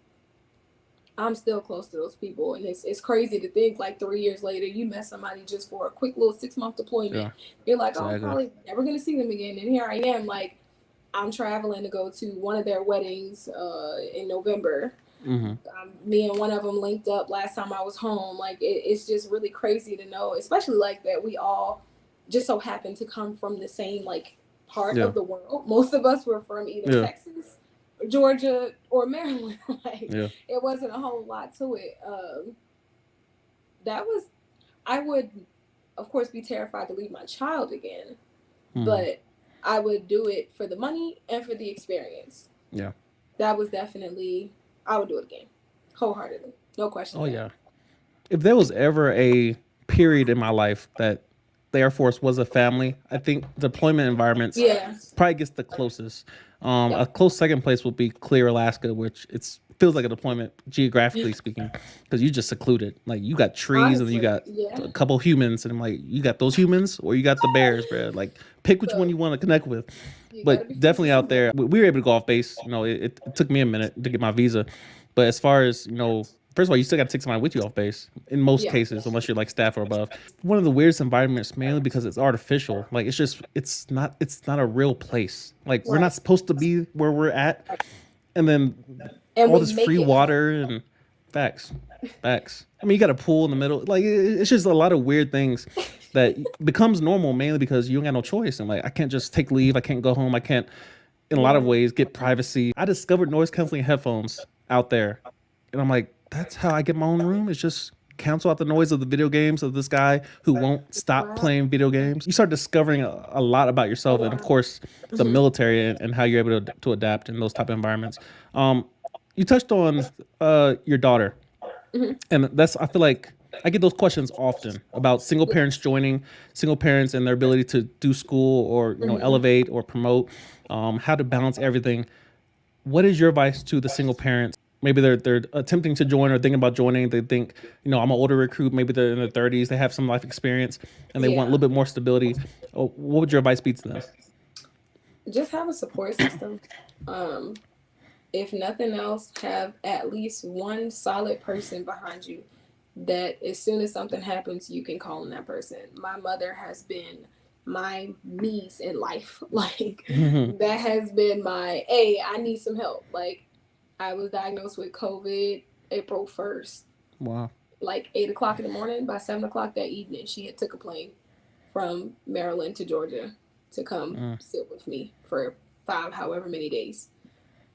I'm still close to those people, and it's crazy to think like 3 years later you met somebody just for a quick little 6 month deployment. Yeah. You're like, oh, I'm Exactly. probably never gonna see them again, and here I am, like I'm traveling to go to one of their weddings in November. Mm-hmm. Me and one of them linked up last time I was home. Like it's just really crazy to know, especially like that we all just so happen to come from the same like part Yeah. of the world. Most of us were from either Yeah. Texas, Georgia, or Maryland. Like Yeah. it wasn't a whole lot to it. That was I would of course be terrified to leave my child again, Mm-hmm. but I would do it for the money and for the experience. Yeah. That was definitely I would do it again, wholeheartedly, no questions Oh asked. yeah. If there was ever a period in my life that the Air Force was a family, I think deployment environments Yeah. probably gets the closest. A Yep. close second place would be Clear, Alaska, which it's feels like a deployment geographically speaking, because you just secluded. Like you got trees and you Honestly, got yeah. a couple humans, and I'm like, you got those humans or you got the bears, bro. Like pick which one So you want to connect with. you got to be But friends definitely with out somebody. there, we were able to go off base. You know, it took me a minute to get my visa, but as far as first of all, you still got to take somebody with you off base in most Yeah. cases, unless you're like staff or above. One of the weirdest environments, mainly because it's artificial. Like it's not a real place. Like we're not Right. supposed to be where we're at, and then And all we this free make it home. water and facts, facts. I mean, you got a pool in the middle. Like it's just a lot of weird things that becomes normal mainly because you don't got no choice. And like I can't just take leave. I can't go home. I can't in a lot of Yeah. ways get privacy. I discovered noise canceling headphones out there, and I'm like, that's how I get my own room. It's just cancel out the noise of the video games of this guy who won't stop Wow. playing video games. You start discovering a lot about A yourself, and of lot. course, the Hmm. military and how you're able to adapt in those type of environments. Um, you touched on your daughter, Hmm. and that's I feel like I get those questions often about single Yeah. parents joining, single parents and their ability to do school or Hmm. elevate or promote, how to balance everything. What is your advice to the single parents? Maybe they're attempting to join or thinking about joining. They think, I'm an older recruit. Maybe they're in their 30s. They have some life experience, and they want a Yeah. little bit more stability. What would your advice be to them? Just have a support system. Um, if nothing else, have at least one solid person behind you that as soon as something happens, you can call on that person. My mother has been my knees in life. Like Hmm. that has been my, hey, I need some help. Like I was diagnosed with COVID April 1st, Wow. like 8 o'clock in the morning. By 7 o'clock that evening, she had took a plane from Maryland to Georgia to come Mm. sit with me for five, however many days.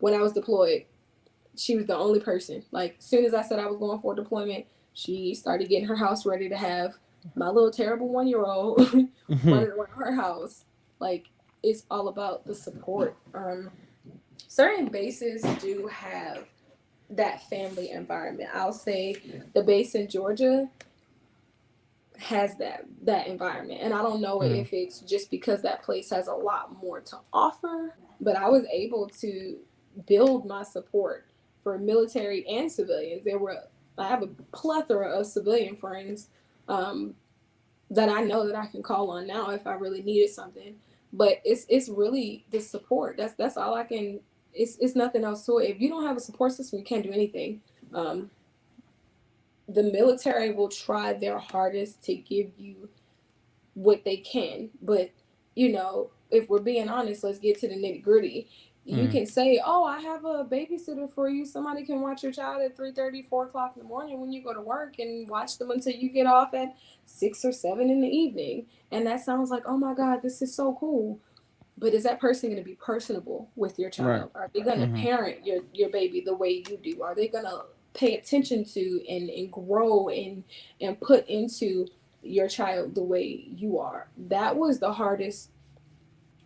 When I was deployed, she was the only person. Like, as soon as I said I was going for deployment, she started getting her house ready to have my little terrible 1 year old Hmm. running around her house. Like, it's all about the support. Certain bases do have that family environment. I'll say the base in Georgia has that environment, and I don't know Mm. if it's just because that place has a lot more to offer, but I was able to build my support for military and civilians. I have a plethora of civilian friends, um, that I know that I can call on now if I really needed something. But it's really the support. That's all I can. It's nothing else to it. If you don't have a support system, you can't do anything. Um, the military will try their hardest to give you what they can. But, if we're being honest, let's get to the nitty gritty. You Mm. can say, oh, I have a babysitter for you. Somebody can watch your child at 3:30, 4 o'clock in the morning when you go to work and watch them until you get off at 6 or 7 in the evening. And that sounds like, oh my God, this is so cool. But is that person going to be personable with your Right. child? Are they going to Hmm. parent your baby the way you do? Are they going to pay attention to and grow and put into your child the way you are? That was the hardest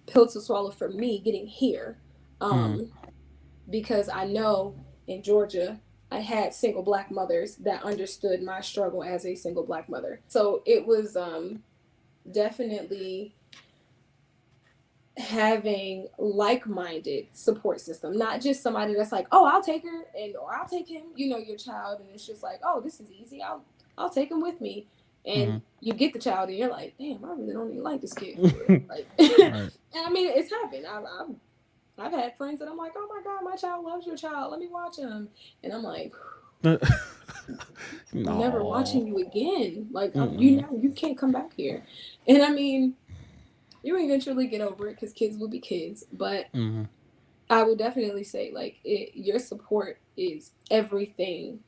pill to swallow for me getting here. Mm. Um, because I know in Georgia, I had single black mothers that understood my struggle as a single black mother. So it was definitely having like-minded support system, not just somebody that's like, oh, I'll take her and or I'll take him, your child, and it's just like, oh, this is easy, I'll take him with me. And Hmm. you get the child and you're like, damn, I really don't even like this kid for real. Like and Right. I mean, it's happened. I've had friends that I'm like, oh my God, my child loves your child. Let me watch him. And I'm like, I'm never No. watching you again. Like, you Mm-mm. know, you can't come back here. And I mean, you eventually get over it because kids will be kids. But Mm-hmm. I would definitely say, like, your support is everything,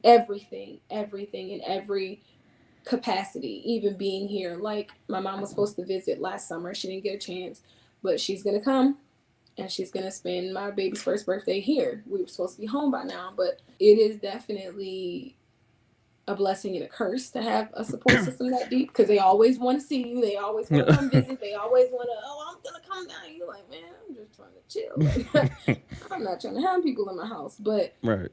everything, everything in every capacity, even being here. Like, my mom was supposed to visit last summer. She didn't get a chance, but she's going to come and she's going to spend my baby's first birthday here. We were supposed to be home by now, but it is definitely a blessing and a curse to have a support system that deep because they always want to see you. They always want to come visit. They always want to, oh, I'm going to come down. You're like, man, I'm just trying to chill. Like, I'm not trying to have people in my house. But Right.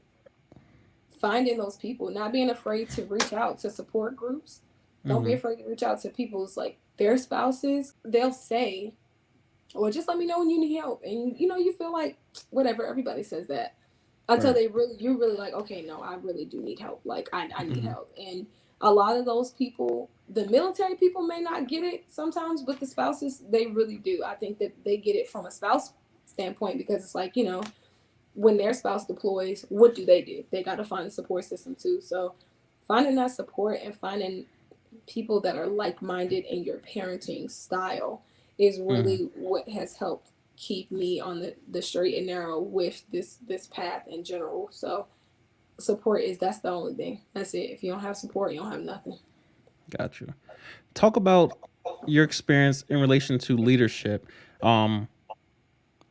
finding those people, not being afraid to reach out to support groups. Don't be Mm-hmm. afraid to reach out to people's, like, their spouses. They'll say, or just let me know when you need help. And, you know, you feel like, whatever, everybody says that until Right. you're really like, okay, no, I really do need help. Like, I need Mm-hmm. help. And a lot of those people, the military people may not get it sometimes, but the spouses, they really do. I think that they get it from a spouse standpoint because it's like, you know, when their spouse deploys, what do? They got to find a support system too. So finding that support and finding people that are like-minded in your parenting style is Mm-hmm. really what has helped keep me on the straight and narrow with this path in general. So support is that's the only thing. That's it. If you don't have support, you don't have nothing. Got you. Talk about your experience in relation to leadership. Um,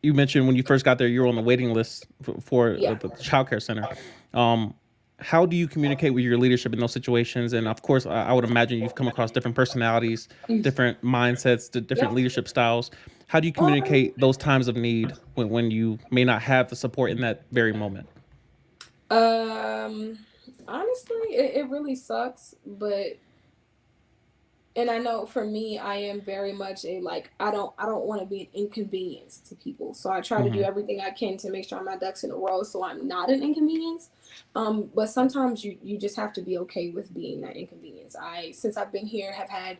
you mentioned when you first got there, you were on the waiting list for Yeah. the childcare center. Um, how do you communicate with your leadership in those situations? And of course, I would imagine you've come across different personalities, different mindsets, different Yep. leadership styles. How do you communicate those times of need when you may not have the support in that very moment? Um honestly, it really sucks, but and I know for me, I am very much a like I don't want to be an inconvenience to people. So I try to do Mm-hmm. everything I can to make sure my ducks in a row so I'm not an inconvenience. But sometimes you just have to be okay with being that inconvenience. I since I've been here have had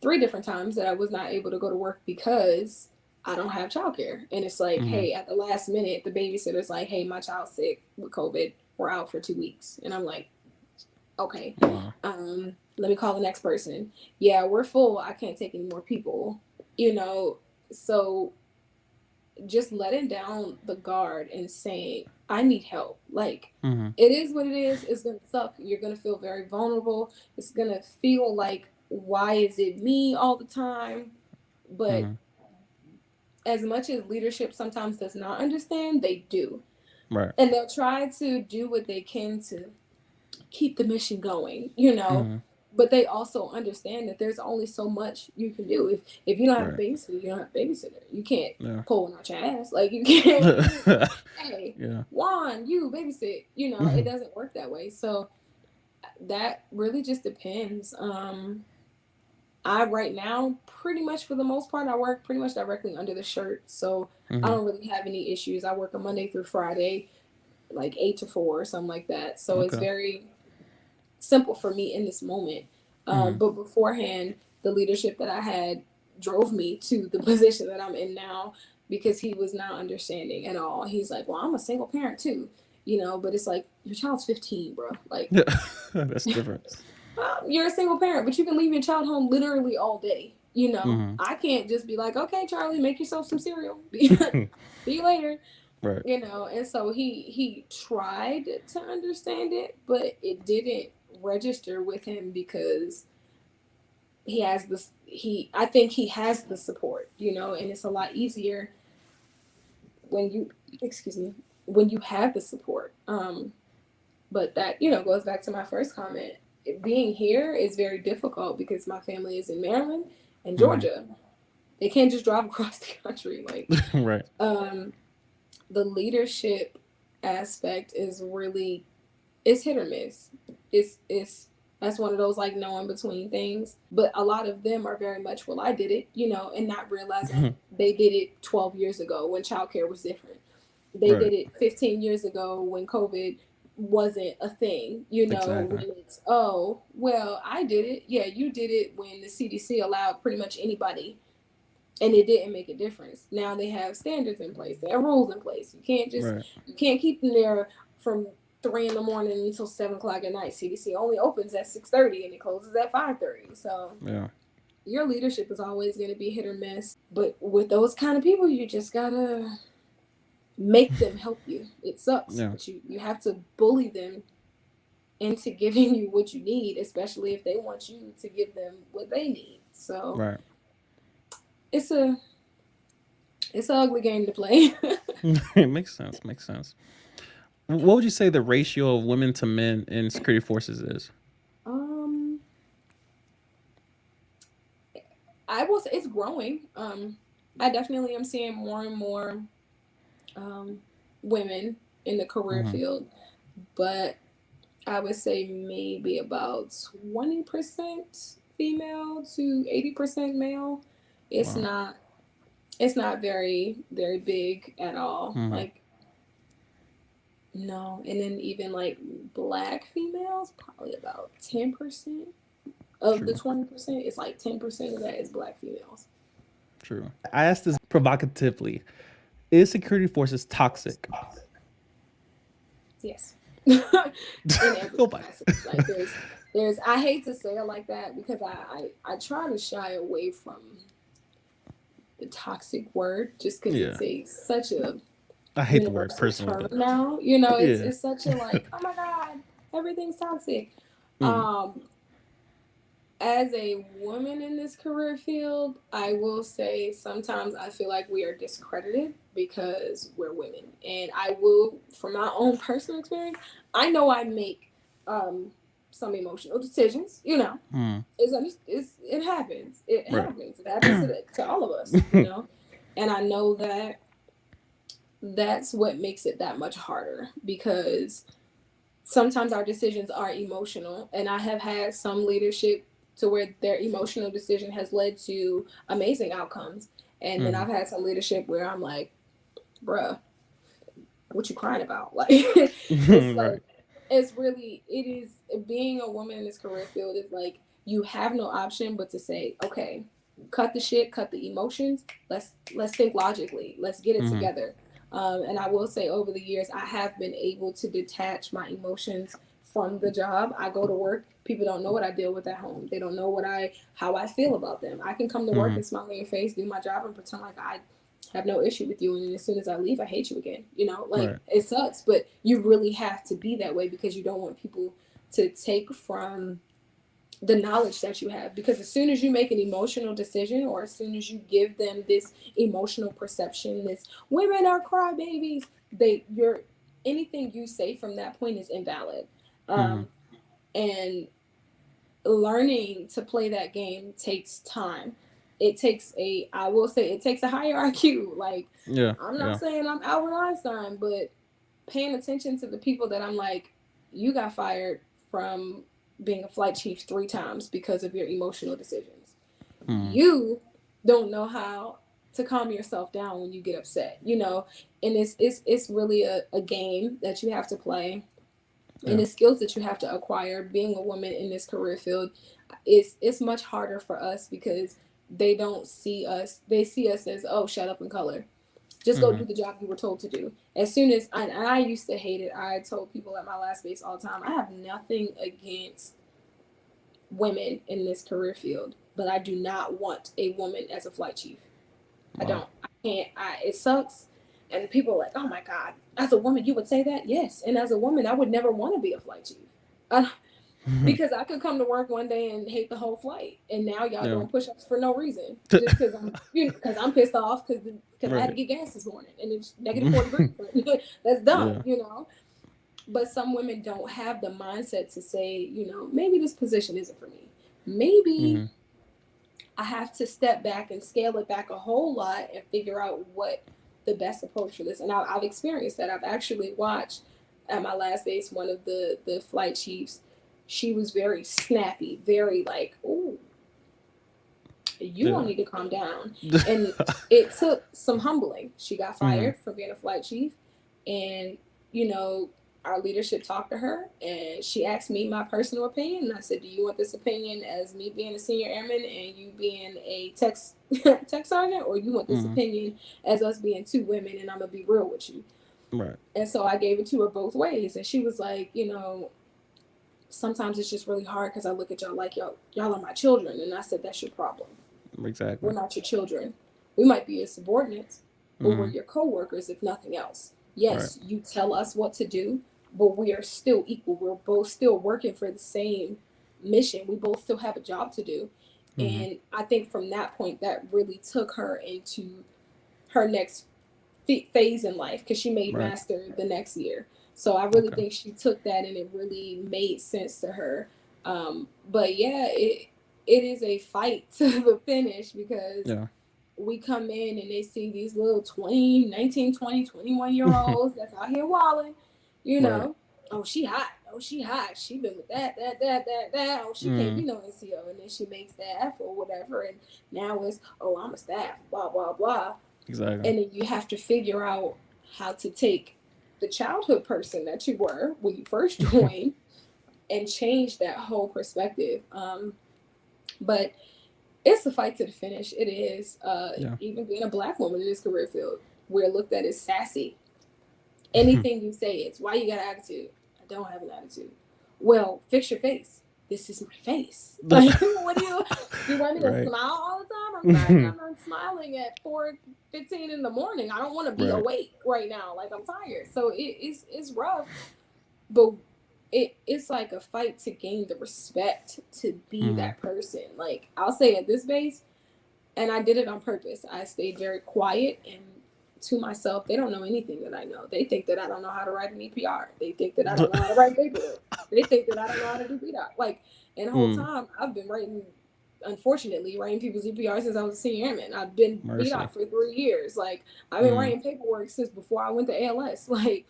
3 different times that I was not able to go to work because I don't have childcare. And it's like, Mm-hmm. hey, at the last minute, the babysitter's like, hey, my child's sick with COVID. We're out for 2 weeks. And I'm like, okay, Wow. let me call the next person. Yeah, we're full. I can't take any more people. You know, so just letting down the guard and saying, I need help. Like, Mm-hmm. it is what it is. It's going to suck. You're going to feel very vulnerable. It's going to feel like, why is it me all the time? But Mm-hmm. as much as leadership sometimes does not understand, they do. Right. And they'll try to do what they can to keep the mission going, you know. Mm-hmm. But they also understand that there's only so much you can do. If you don't have a Right. babysitter, you don't have a babysitter. You can't Yeah. pull one out your ass. Like you can't. You hey Yeah. Juan, you babysit. You know it Mm-hmm. doesn't work that way. So that really just depends. I right now pretty much for the most part I work pretty much directly under the shirt, so I Mm-hmm. don't really have any issues. I work a Monday through Friday, like 8 to 4 or something like that. So it's Okay. very simple for me in this moment. Mm-hmm. But beforehand, the leadership that I had drove me to the position that I'm in now because he was not understanding at all. He's like, well, I'm a single parent too, you know, but it's like, your child's 15, bro. Like, Yeah. That's different. you're a single parent, but you can leave your child home literally all day. You know, Mm-hmm. I can't just be like, okay, Charlie, make yourself some cereal. See you later. Right. You know, and so he tried to understand it, but it didn't register with him because he has this he I think he has the support, you know, and it's a lot easier when you excuse me when you have the support. But that, you know, goes back to my first comment. Being here is very difficult because my family is in Maryland and Mm-hmm. Georgia. They can't just drive across the country. Like, Right. um, the leadership aspect is really it's hit or miss. It's that's one of those like no in between things. But a lot of them are very much, well, I did it, you know, and not realizing they did it 12 years ago when childcare was different. They Right. did it 15 years ago when COVID wasn't a thing, you know, Exactly. when it's, oh, well, I did it. Yeah, you did it when the CDC allowed pretty much anybody and it didn't make a difference. Now they have standards in place, they have rules in place. Right. You can't keep them there from 3 in the morning until 7 o'clock at night. CDC only opens at 6:30 and it closes at 5:30. So Yeah. your leadership is always going to be hit or miss. But with those kind of people, you just gotta make them help you. It sucks, Yeah. but you have to bully them into giving you what you need, especially if they want you to give them what they need. So Right. it's a it's an ugly game to play. It makes sense. Makes sense. What would you say the ratio of women to men in security forces is? um, I will say it's growing. I definitely am seeing more and more um, women in the career Mm-hmm. field, but I would say maybe about 20% female to 80% male. It's Wow. not it's not very big at all. Mm-hmm. Like no, and then even like black females, probably about 10% of the True. 20%. It's like 10% of that is black females. True. I asked this provocatively. Is security forces toxic? Yes. In every Go by. capacity. Like there's I hate to say it like that because I try to shy away from the toxic word just because Yeah. it's a such a I hate the word universal personally, term but now. You know, yeah. it's such a like, oh my God, everything's toxic. Mm. Um, as a woman in this career field, I will say sometimes I feel like we are discredited because we're women. And I will, from my own personal experience, I know I make um, some emotional decisions. You know, Mm. it happens. It Right. happens. It happens to all of us. You know, and I know that that's what makes it that much harder because sometimes our decisions are emotional, and I have had some leadership to where their emotional decision has led to amazing outcomes, and then Mm. I've had some leadership where I'm like, bruh, what you crying about? Like it's Right. like it's really it is being a woman in this career field is like you have no option but to say, okay, cut the shit, cut the emotions, let's think logically, let's get it Mm-hmm. together. And I will say over the years I have been able to detach my emotions from the job. I go to work, people don't know what I deal with at home, they don't know what I how I feel about them. I can come to work Mm-hmm. and smile on your face, do my job, and pretend like I have no issue with you, and then as soon as I leave I hate you again. You know, like Right. it sucks, but you really have to be that way because you don't want people to take from the knowledge that you have, because as soon as you make an emotional decision or as soon as you give them this emotional perception, this women are crybabies, they you're anything you say from that point is invalid. Mm-hmm. um, and learning to play that game takes time. It takes a, I will say, it takes a higher IQ. Like, Yeah. I'm not Yeah. saying I'm Albert Einstein, but paying attention to the people that I'm like, you got fired from being a flight chief 3 times because of your emotional decisions. Mm. You don't know how to calm yourself down when you get upset, you know, and it's really a game that you have to play, and Yeah. the skills that you have to acquire being a woman in this career field. It's much harder for us because they don't see us, they see us as, oh, shut up and color, just go Mm-hmm. do the job you were told to do. As soon as I used to hate it, I told people at my last base all the time, I have nothing against women in this career field, but I do not want a woman as a flight chief. I Wow. don't. I can't. It sucks. And people are like, oh my God, as a woman, you would say that? Yes. And as a woman, I would never want to be a flight chief. I, because I could come to work one day and hate the whole flight, and now y'all Yeah. doing push-ups for no reason, just because I'm, you know, because I'm pissed off because I had to Right. get gas this morning and it's -4 degrees. That's dumb, Yeah. you know. But some women don't have the mindset to say, you know, maybe this position isn't for me. Maybe Mm-hmm. I have to step back and scale it back a whole lot and figure out what the best approach for this. And I've experienced that. I've actually watched at my last base one of the flight chiefs. She was very snappy, very like, "Ooh, you don't Yeah. need to calm down." And it took some humbling. She got Mm-hmm. fired for being a flight chief, and you know. our leadership talked to her, and she asked me my personal opinion. And I said, "Do you want this opinion as me being a senior airman and you being a tech sergeant, or you want this Mm-hmm. opinion as us being two women?" And I'm gonna be real with you. Right. And so I gave it to her both ways, and she was like, sometimes it's just really hard because I look at y'all like y'all are my children, and I said, "That's your problem. We're Exactly. not your children. We might be your subordinates, but we're Mm-hmm. your coworkers, if nothing else. Right. Yes, you tell us what to do, but we are still equal. We're both still working for the same mission. We both still have a job to do." Mm-hmm. And I think from that point, that really took her into her next phase in life because she made Right. master the next year. So I really Okay. think she took that and it really made sense to her. But yeah, it is a fight to the finish because Yeah. we come in and they see these little 20, 19, 20, 21 year olds that's out here walling, you Right. know. Oh, she hot. Oh, she hot. She been with that. Oh, she can't Mm-hmm. be no NCO. And then she makes staff or whatever. And now it's, oh, I'm a staff, blah, blah, blah. Exactly. And then you have to figure out how to take the childhood person that you were when you first joined and change that whole perspective. But it's a fight to the finish. It is. Yeah. Even being a black woman in this career field, we're looked at as sassy. Anything you say is, "Why you got an attitude?" I don't have an attitude. Well, fix your face. This is my face. Like, what do you want me to Right. smile all the time? I'm sorry, I'm not smiling at 4:15 in the morning. I don't want to be Right. awake right now. Like, I'm tired. So it's rough, but it's like a fight to gain the respect to be Mm-hmm. that person. Like, I'll say at this base, and I did it on purpose. I stayed very quiet and to myself. They don't know anything that I know. They think that I don't know how to write an EPR. They think that I don't know how to write paperwork. They think that I don't know how to do BDOC. Like, and the whole Mm. time I've been writing, unfortunately, writing people's EPR since I was a senior airman. I've been Mercy. BDOC for 3 years. Like, I've been Mm. writing paperwork since before I went to ALS. Like,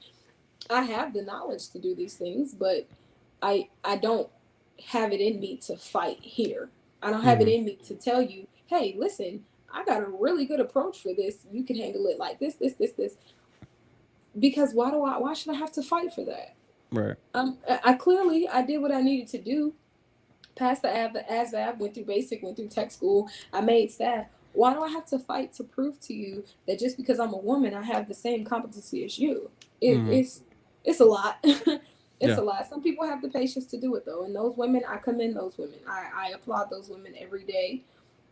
I have the knowledge to do these things, but I don't have it in me to fight here. I don't have it Mm-hmm. in me to tell you, "Hey, listen, I got a really good approach for this. You can handle it like this." Because why should I have to fight for that? Right. I clearly I did what I needed to do. Passed the ASVAB, went through basic, went through tech school. I made staff. Why do I have to fight to prove to you that just because I'm a woman, I have the same competency as you? It, Mm-hmm. it's it's a lot. It's Yeah. a lot. Some people have the patience to do it though, and those women, I commend those women. I applaud those women every day.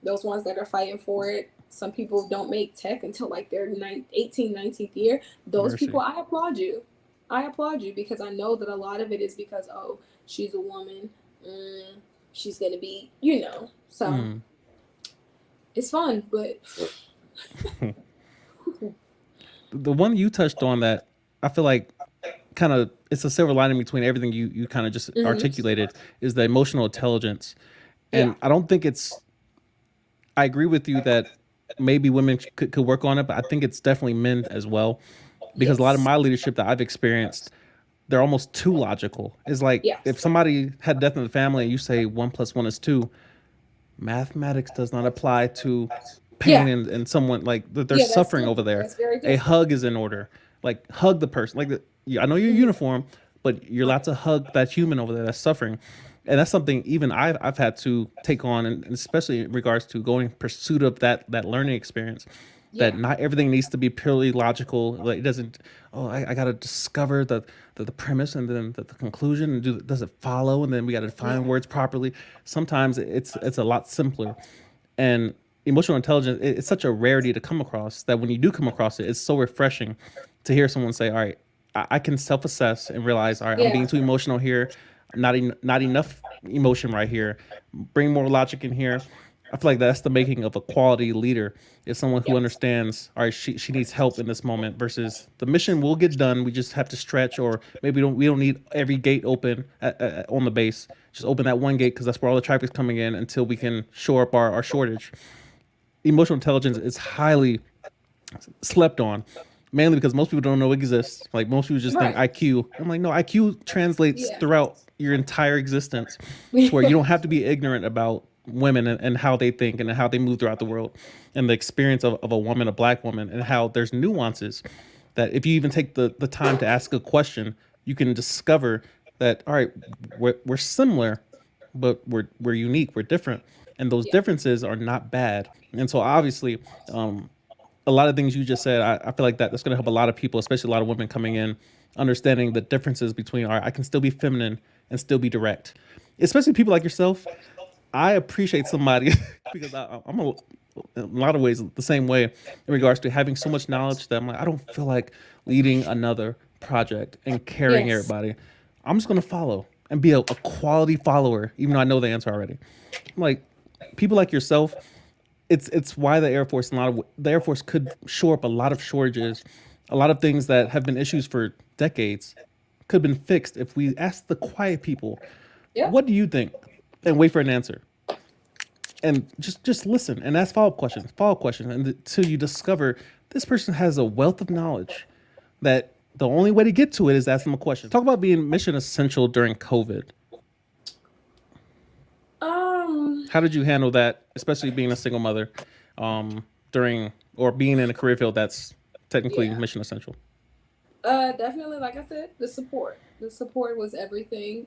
Those ones that are fighting for it. Some people don't make tech until like their 18th, 19th year. Those people, Mercy. I applaud you. I applaud you because I know that a lot of it is because, oh, she's a woman. Mm, she's gonna be, So Mm. it's fun, but The one you touched on that I feel like kind of it's a silver lining between everything you kind of just mm-hmm. articulated is the emotional intelligence. Yeah, And I don't think it's I agree with you that maybe women could work on it, but I think it's definitely men as well. Because a lot of yes, my leadership that I've experienced, they're almost too logical. It's like yeah, if somebody had death in the family and you say one plus one is two, mathematics does not apply to pain yeah, and someone like that they're yeah. That's suffering over different. there. That's very A different. hug is in order. Like hug the person. Like I know you're Mm-hmm. uniform, but you're allowed Right. to hug that human over there that's suffering. And that's something even I've had to take on, and especially in regards to going in pursuit of that learning experience. That Yeah, not everything needs to be purely logical. Like it doesn't. Oh, I got to discover the premise and then the conclusion and does it follow and then we got to yeah, define words properly. Sometimes it's a lot simpler, and emotional intelligence it's such a rarity to come across that when you do come across it, it's so refreshing to hear someone say, "All right, I can self-assess and realize, all right, I'm being yeah, too emotional here, not enough emotion right here. Bring more logic in here." I feel like that's the making of a quality leader is someone who yep, understands, all right, she needs help in this moment versus the mission will get done. We just have to stretch, or maybe we don't need every gate open on the base. Just open that one gate because that's where all the traffic's coming in until we can shore up our shortage. Emotional intelligence is highly slept on, mainly because most people don't know it exists. Like most people just think right, IQ. I'm like, no, IQ translates yeah, throughout your entire existence to where you don't have to be ignorant about women and how they think and how they move throughout the world and the experience of a woman, a black woman, and how there's nuances that if you even take the time to ask a question, you can discover that, all right, we're similar, but we're unique, we're different, and those Yeah. differences are not bad. And so obviously, um, a lot of things you just said, I feel like that's going to help a lot of people, especially a lot of women coming in, understanding the differences between, all right, I can still be feminine and still be direct, especially people like yourself. I appreciate somebody because I'm in a lot of ways the same way in regards to having so much knowledge that I'm like, I don't feel like leading another project and carrying Yes. everybody. I'm just going to follow and be a quality follower, even though I know the answer already. I'm like, people like yourself, it's why the Air Force, and a lot of the Air Force could shore up a lot of shortages, a lot of things that have been issues for decades could have been fixed if we asked the quiet people, Yep. what do you think, and wait for an answer, and just listen and ask follow up questions until you discover this person has a wealth of knowledge that the only way to get to it is ask them a question. Talk about being mission essential during COVID. Um. How did you handle that, especially being a single mother, during or being in a career field that's technically Yeah. mission essential? Definitely. Like I said, the support. The support was everything.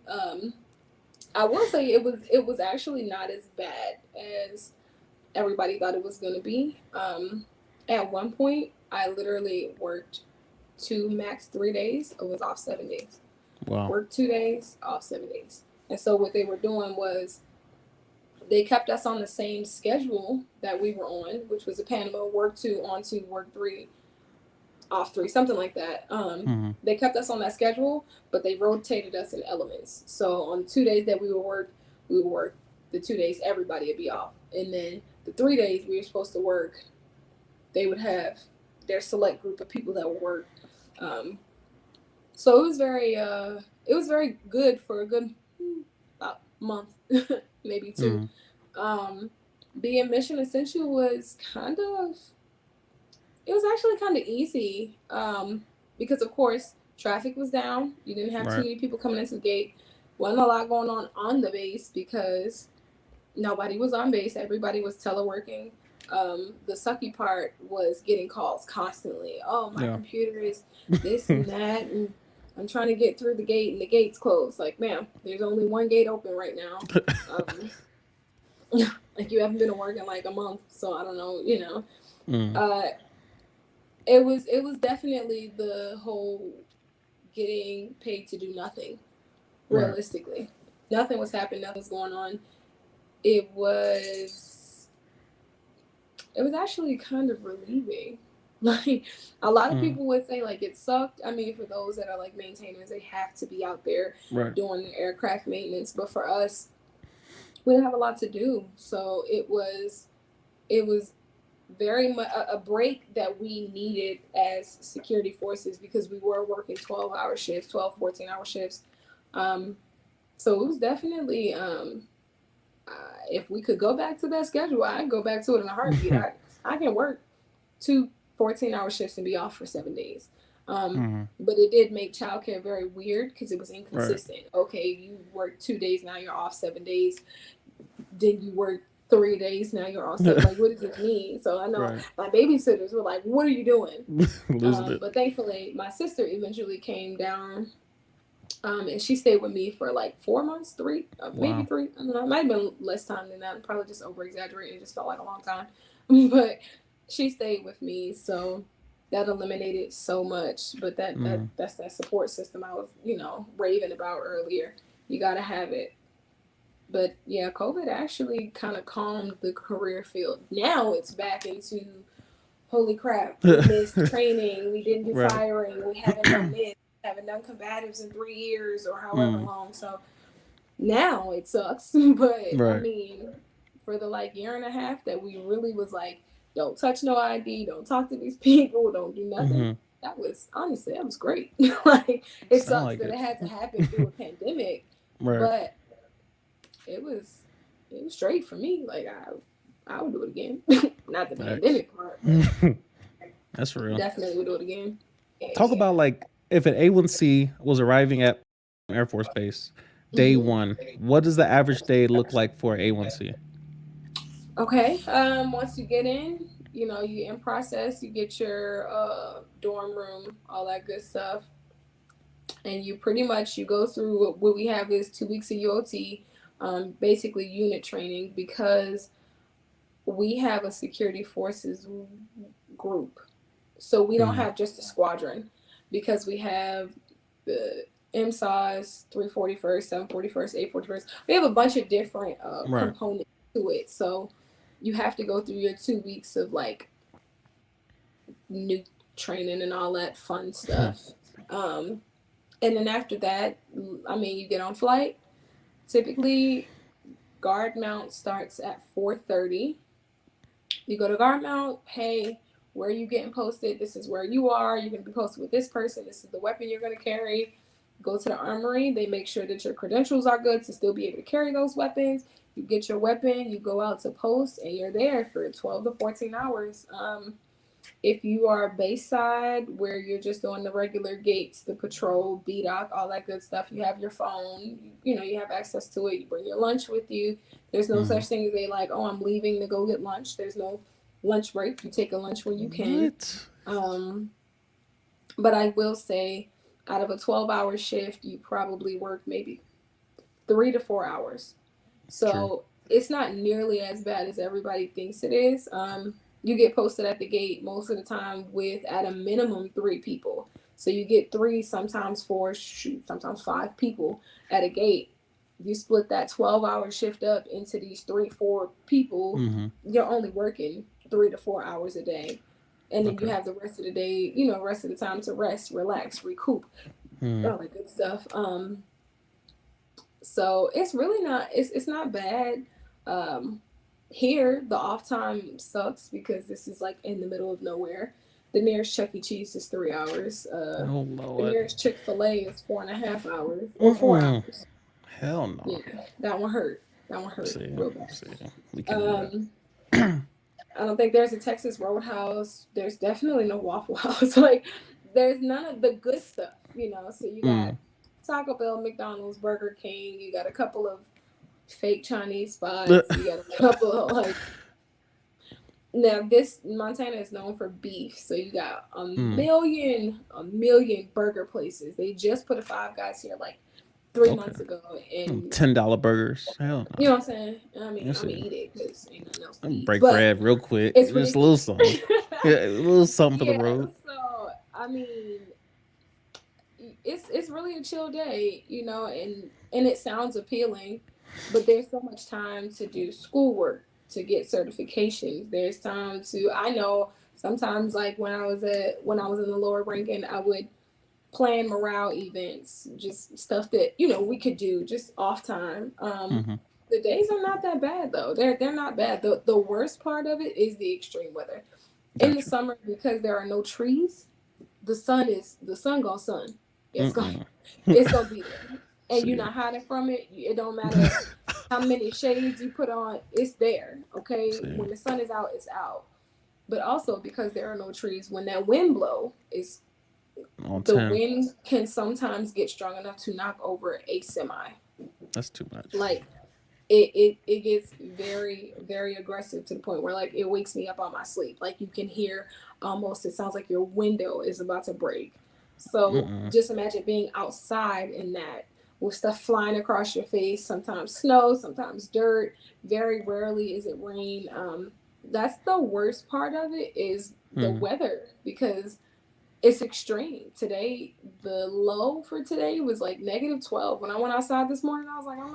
I will say it was actually not as bad as everybody thought it was going to be. At one point, I literally worked 2 max 3 days. I was off 7 days. Wow. Worked 2 days, off 7 days. And so what they were doing was they kept us on the same schedule that we were on, which was a Panama work two, on two, work three, off three, something like that. Mm-hmm. They kept us on that schedule, but they rotated us in elements. So on 2 days that we would work. The 2 days everybody would be off, and then the 3 days we were supposed to work, they would have their select group of people that would work. Um, so it was very good for a good about month, maybe two. Mm-hmm. Um, Being mission essential was kind of it was actually kind of easy because of course traffic was down. You didn't have too Right. many people coming into the gate. Wasn't a lot going on the base because nobody was on base. Everybody was teleworking. The sucky part was getting calls constantly. Oh, my Yeah. computer is this and that, and I'm trying to get through the gate, and the gate's closed. Like, ma'am, there's only one gate open right now. Um, like you haven't been to work in like a month, so I don't know. Mm. Uh, it was definitely the whole getting paid to do nothing. Right. Realistically, nothing was happening. Nothing was going on. It was it was actually kind of relieving. Like a lot of Mm. people would say like it sucked. I mean, for those that are like maintainers, they have to be out there Right. doing the aircraft maintenance. But for us, we didn't have a lot to do. So it was very much a break that we needed as security forces because we were working 12-hour shifts, 12, 14-hour shifts. Um, so it was definitely if we could go back to that schedule, I'd go back to it in a heartbeat. I can work two 14-hour shifts and be off for 7 days. Mm. But it did make childcare very weird because it was Right. inconsistent. Okay, you work 2 days, now you're off 7 days. Then you work 3 days, now you're off 7. Like, what does this mean? So I know Right. my babysitters were like, "What are you doing?" Losing it. But thankfully, my sister eventually came down, and she stayed with me for like 4 months, three, maybe Wow. three. I don't know. It might have been less time than that. Probably just over exaggerating. It just felt like a long time. But she stayed with me, so that eliminated so much. But Mm. that's that support system I was, raving about earlier. You gotta have it. But yeah, COVID actually kind of calmed the career field. Now it's back into holy crap, we missed training, we didn't do Right. firing, we haven't done this, we haven't done combatives in 3 years or however Mm. long. So now it sucks. But I Right. mean, for the like year and a half that we really was like, don't touch no ID, don't talk to these people, don't do nothing. Mm-hmm. That was honestly that was great. Like it Sound sucks like that it. it had to happen through a pandemic, Right. but it was it was straight for me. Like I would do it again. Not the Facts. pandemic part, but That's real. definitely would do it again. Talk about like if an A1C was arriving at Air Force Base day Hmm. one, what does the average day look like for A1C? Okay. Once you get in, you in process, you get your dorm room, all that good stuff. and you go through what we have is 2 weeks of UOT, basically unit training, because we have a security forces group. So we don't Mm. have just a squadron, because we have the MSAs, 341st, 741st, 841st. We have a bunch of different Right. components to it. So you have to go through your 2 weeks of like new training and all that fun Hmm. stuff. Um, and then after that, I mean, you get on flight. Typically, guard mount starts at 4:30. You go to guard mount. Hey, where are you getting posted? This is where you are. You're going to be posted with this person. This is the weapon you're going to carry. Go to the armory. They make sure that your credentials are good to still be able to carry those weapons. You get your weapon. You go out to post, and you're there for 12 to 14 hours. If you are Bayside, where you're just doing the regular gates, the patrol, BDOC, all that good stuff, you have your phone, you have access to it. You bring your lunch with you. There's no Mm. such thing as oh, I'm leaving to go get lunch. There's no lunch break. You take a lunch when you can. What? Um, but I will say, out of a 12-hour shift, you probably work maybe 3 to 4 hours. True. So it's not nearly as bad as everybody thinks it is. You get posted at the gate most of the time with at a minimum 3 people. So you get three, sometimes four, shoot, sometimes 5 people at a gate. You split that 12-hour shift up into these 3, 4 people. Mm-hmm. You're only working 3 to 4 hours a day. And then you Okay. have the rest of the day, rest of the time to rest, relax, recoup, Mm. all that good stuff. So it's really not it's not bad. Um, Here the off time sucks because this is like in the middle of nowhere. The nearest Chuck E. Cheese is 3 hours. Oh The Lord. nearest Chick-fil-A is 4.5 hours or four Mm-mm. hours. Hell no. Yeah, that one hurt. That one hurt See, real bad. see, we can do that. Um, I don't think there's a Texas Roadhouse. There's definitely no Waffle House. Like, there's none of the good stuff. So you got Mm. Taco Bell, McDonald's, Burger King. You got a couple of fake Chinese spots. You got a couple of like. Now this Montana is known for beef, so you got Mm. a million burger places. They just put a Five Guys here like three Okay. months ago, and $10 burgers. Hell you no. know what I'm saying. I mean, You I'm gonna see, eat it because ain't nothing else to eat. break But bread real quick. it's Just a little ridiculous. something. Yeah, a little something for the Yeah, road. so I mean, it's really a chill day, and it sounds appealing, but there's so much time to do schoolwork, to get certifications. There's time to I know sometimes like when I was in the lower ranking, I would plan morale events, just stuff that we could do just off time. Mm-hmm. The days are not that bad though. They're not bad. The worst part of it is the extreme weather. In the Got you. summer, because there are no trees, the sun gonna sun. It's gonna Mm-mm. it's gonna be there, and you're See. not hiding from it. It don't matter how many shades you put on. It's there. Okay, See. when the sun is out, it's out. But also because there are no trees, when that wind blow, is On the 10. wind can sometimes get strong enough to knock over a semi. That's too much. Like it gets very very aggressive to the point where like it wakes me up on my sleep. Like you can hear almost, it sounds like your window is about to break. So Mm-mm. just imagine being outside in that, with stuff flying across your face, sometimes snow, sometimes dirt. Very rarely is it rain. That's the worst part of it, is the Mm. weather, because it's extreme. Today, the low for today was like -12. When I went outside this morning, I was like, I'm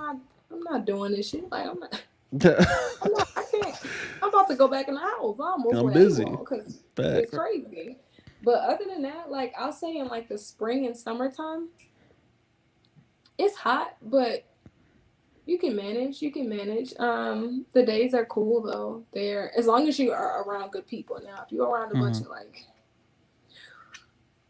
not doing this shit. Like, I can't. I'm about to go back in the house. I almost I'm went busy. AWOL because it's Back. crazy. But other than that, like I'll say in like the spring and summertime, it's hot, but you can manage. You can manage. The days are cool though. They're, as long as you are around good people. Now, if you're around a bunch Mm-hmm. of like,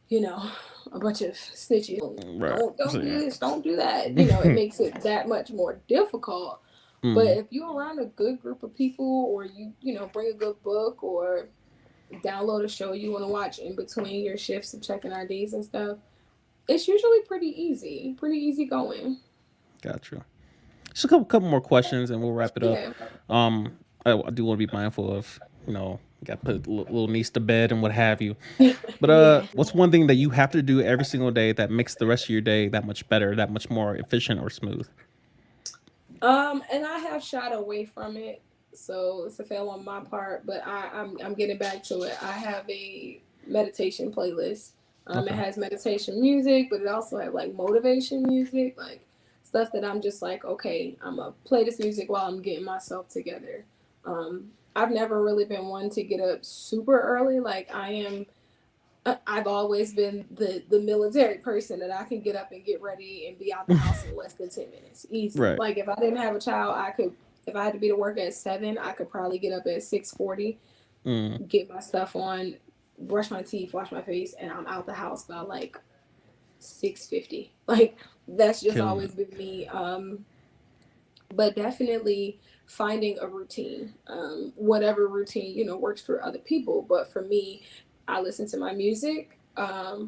you know, a bunch of snitches, Right. don't do See. this, don't do that. It makes it that much more difficult. But Mm. if you're around a good group of people, or you bring a good book, or download a show you want to watch in between your shifts and checking IDs and stuff, it's usually pretty easy going. Got you. Just a couple more questions and we'll wrap it up. Yeah. Um, I do want to be mindful of, got to put little niece to bed and what have you. But Yeah. what's one thing that you have to do every single day that makes the rest of your day that much better, that much more efficient or smooth? And I have shied away from it, so it's a fail on my part. But I'm getting back to it. I have a meditation playlist. It Okay. has meditation music, but it also has like motivation music, like stuff that I'm just like, okay, I'm gonna play this music while I'm getting myself together. I've never really been one to get up super early. Like I am I've always been the military person that I can get up and get ready and be out the house in less than 10 minutes, easy. Right. Like if I didn't have a child, I could. If I had to be to work at 7, I could probably get up at 6:40, Mm, get my stuff on, brush my teeth, wash my face, and I'm out the house by like 6:50. Like that's just killing it. always been me. But definitely finding a routine, whatever routine works for other people. But for me, I listen to my music.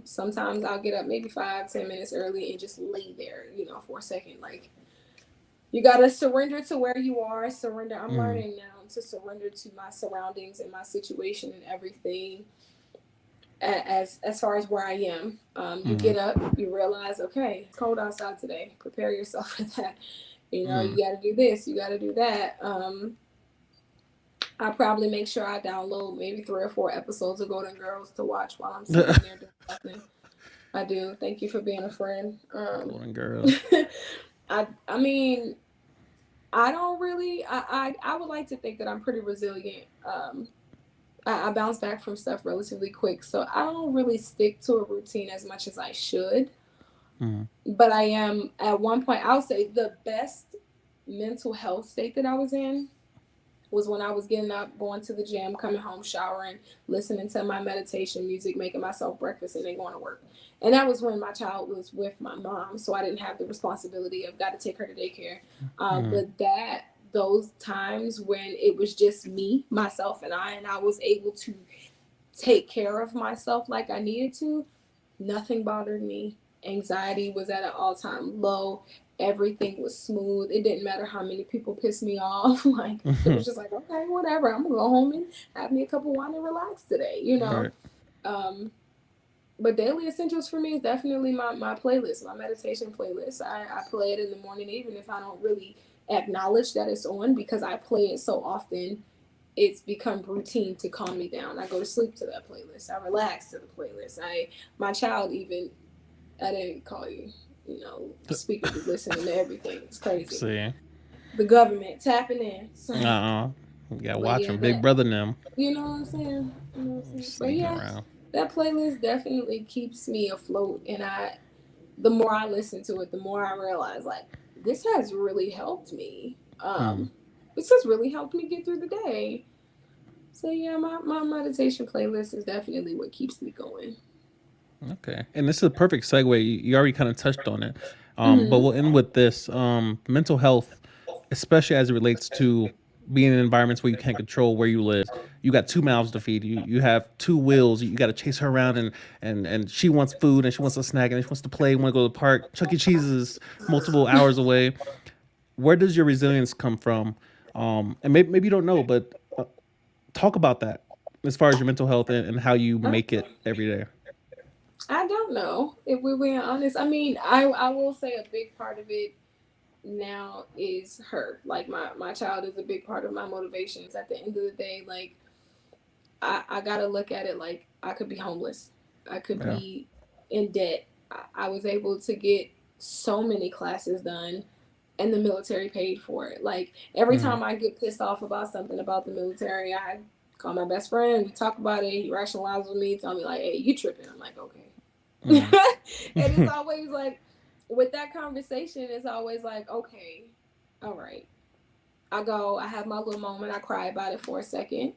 Sometimes I'll get up maybe 5-10 minutes early and just lay there, for a second. Like you gotta surrender to where you are. Surrender. I'm Mm, learning now to surrender to my surroundings and my situation and everything. As far as where I am, you mm, get up, you realize, okay, it's cold outside today. Prepare yourself for that. You mm. got to do this, you got to do that. I probably make sure I download maybe 3 or 4 episodes of Golden Girls to watch while I'm sitting there doing nothing. I do. Thank you for being a friend. Golden Girls. I mean, I don't really. I would like to think that I'm pretty resilient. I bounce back from stuff relatively quick, so I don't really stick to a routine as much as I should. Mm, But I am at one point. I'll say the best mental health state that I was in was when I was getting up, going to the gym, coming home, showering, listening to my meditation music, making myself breakfast, and then going to work. And that was when my child was with my mom, so I didn't have the responsibility of got to take her to daycare. mm, But those times when it was just me, myself, and I was able to take care of myself like I needed to, nothing bothered me. Anxiety was at an all-time low. Everything was smooth. It didn't matter how many people pissed me off. Like it was mm. just like, okay, whatever. I'm gonna go home and have me a cup of wine and relax today. Right. Um, but daily essentials for me is definitely my playlist, my meditation playlist. I play it in the morning, even if I don't really acknowledge that it's on, because I play it so often. It's become routine to calm me down. I go to sleep to that playlist. I relax to the playlist. My child even, I didn't call you, speaker be listening to everything. It's crazy. See. The government tapping in. So, You gotta but watch yeah, him. Big brother them. you know what I'm saying? You know what I'm saying? But Sneaking yeah, around. that playlist definitely keeps me afloat. And the more I listen to it, the more I realize, like, this has really helped me. Mm. This has really helped me get through the day. So yeah, my meditation playlist is definitely what keeps me going. Okay. And this is a perfect segue. You already kind of touched on it. But we'll Mm-hmm. end with this. Mental health, especially as it relates to being in environments where you can't control where you live. You got two mouths to feed. You have two wills. You got to chase her around, and she wants food and she wants a snack and she wants to play. Want to go to the park. Chuck E. Cheese is multiple hours away. Where does your resilience come from? And maybe you don't know, but talk about that as far as your mental health and how you make it every day. I don't know if we're being honest. I mean, I will say a big part of it now is her. Like my child is a big part of my motivations. At the end of the day, like I gotta look at it like I could be homeless. I could Yeah. be in debt. I was able to get so many classes done and the military paid for it. Like every Mm, time I get pissed off about something about the military, I call my best friend, we talk about it, he rationalizes with me, tell me like, hey, you tripping. I'm like, okay. mm, And it's always like with that conversation, it's always like, okay, all right. I have my little moment, I cry about it for a second.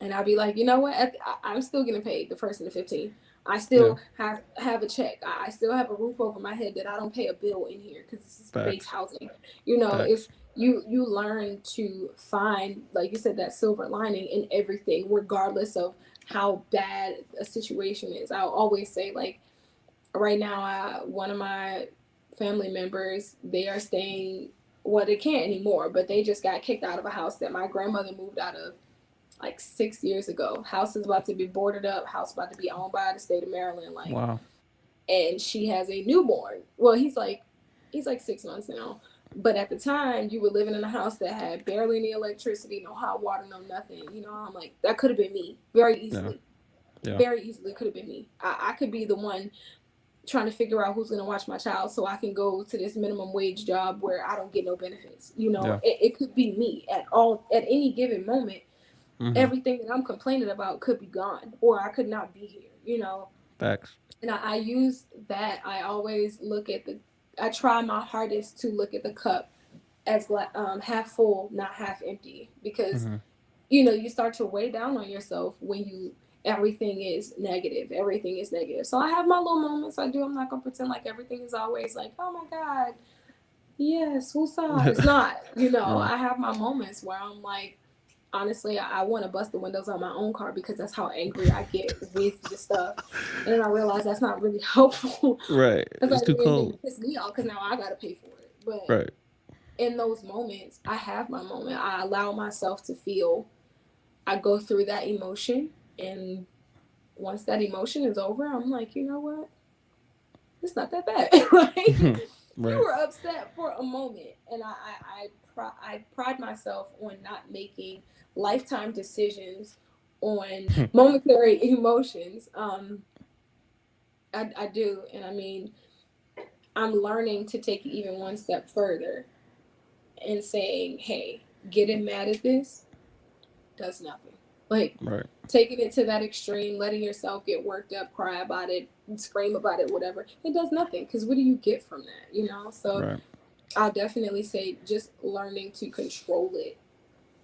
And I'll be like, you know what? I'm still getting paid the first and the 15th. I yeah. still have a check. I still have a roof over my head that I don't pay a bill in here because this is base Facts. housing. Facts. It's you learn to find, like you said, that silver lining in everything, regardless of how bad a situation is. I'll always say, like, right now, one of my family members, they are staying. Well, they can't anymore, but they just got kicked out of a house that my grandmother moved out of like 6 years ago. House is about to be boarded up. House about to be owned by the state of Maryland. Like, Wow. and she has a newborn. Well, he's like 6 months now. But at the time, you were living in a house that had barely any electricity, no hot water, no nothing. You know, I'm like, that could have been me very Yeah. easily. Yeah. Very easily could have been me. I could be the one trying to figure out who's going to watch my child so I can go to this minimum wage job where I don't get no benefits. You know, Yeah. it could be me at any given moment. Mm-hmm. Everything that I'm complaining about could be gone, or I could not be here, you know. Facts. And I use that. I always I try my hardest to look at the cup as half full, not half empty, because Mm-hmm. you start to weigh down on yourself when everything is negative. Everything is negative. So I have my little moments. I do. I'm not gonna pretend like everything is always like, oh my God, yes, who's that? It's not. Right. I have my moments where I'm like, honestly, I want to bust the windows on my own car because that's how angry I get with the stuff. And then I realize that's not really helpful. Right. It's It's like too it cold. pisses me off because now I got to pay for it. But Right. in those moments, I have my moment. I allow myself to feel. I go through that emotion. And once that emotion is over, I'm like, you know what? It's not that bad. Like, you Right. were upset for a moment. And I pride myself on not making lifetime decisions on momentary emotions. I do. And I mean, I'm learning to take it even one step further and saying, hey, getting mad at this does nothing. Like, Right. taking it to that extreme, letting yourself get worked up, cry about it, scream about it, whatever, it does nothing. Because what do you get from that, So Right. I'll definitely say just learning to control it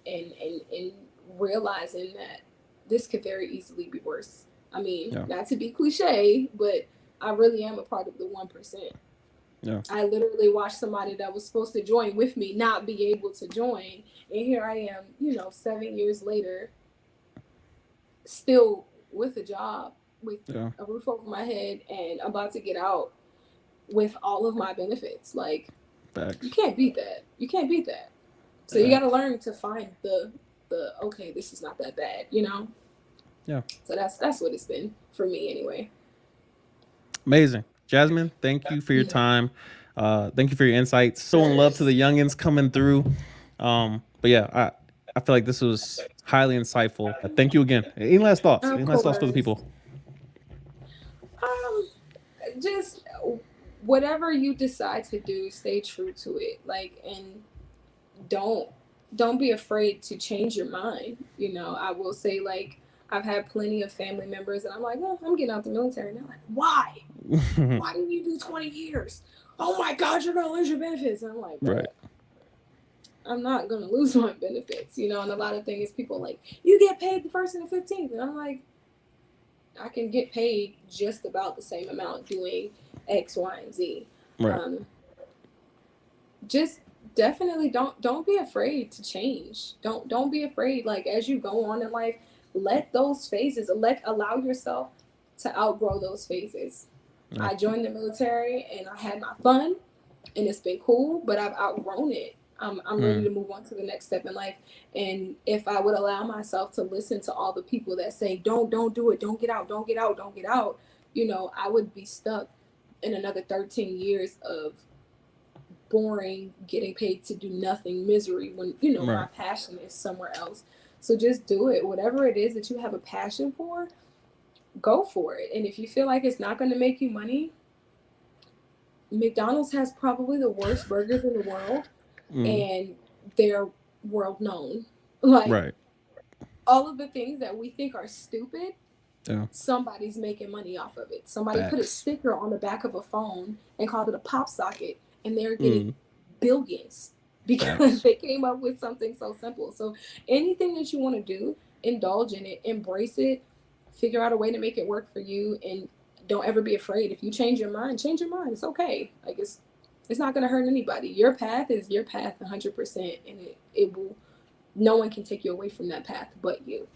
and realizing that this could very easily be worse. I mean, Yeah. not to be cliche, but I really am a part of the 1%. Yeah. I literally watched somebody that was supposed to join with me not be able to join. And here I am, 7 years later, still with a job, with Yeah. a roof over my head, and about to get out with all of my benefits. Like, you Facts. can't beat that. You can't beat that. So you Yeah. got to learn to find the okay, this is not that bad. Yeah. So that's what it's been for me anyway. Amazing. Jasmine, thank you for your Yeah. time. Thank you for your insights. So in love to the First, youngins coming through. But yeah, I feel like this was highly insightful. Thank you again. Any last thoughts? of Any last thoughts for the course. people? Um, just whatever you decide to do, stay true to it. Like, and don't don't be afraid to change your mind. I will say, like, I've had plenty of family members and I'm like, well, I'm getting out the military. And they're like, why didn't you do 20 years? Oh my God, you're gonna lose your benefits. And I'm like, Right. but I'm not gonna lose my benefits. And a lot of things, people like, you get paid the first and the 15th. And I'm like, I can get paid just about the same amount doing X, Y, and Z. Right. um, just definitely don't be afraid to change. Don't be afraid. Like, as you go on in life, let those phases, allow yourself to outgrow those phases. Yeah. I joined the military and I had my fun and it's been cool, but I've outgrown it. I'm ready Mm. to move on to the next step in life. And if I would allow myself to listen to all the people that say, don't do it, don't get out, don't get out, don't get out, I would be stuck in another 13 years of boring, getting paid to do nothing misery when, my Right. passion is somewhere else. So just do it. Whatever it is that you have a passion for, go for it. And if you feel like it's not going to make you money, McDonald's has probably the worst burgers in the world, Mm. and they're world known. Like, Right. all of the things that we think are stupid, Yeah. somebody's making money off of it. Somebody put a Facts. sticker on the back of a phone and called it a pop socket, and they're getting Mm. billions because Facts. they came up with something so simple. So anything that you want to do, indulge in it, embrace it, figure out a way to make it work for you, and don't ever be afraid. If you change your mind, change your mind. It's okay. Like, it's not going to hurt anybody. Your path is your path 100%, and it will, no one can take you away from that path but you.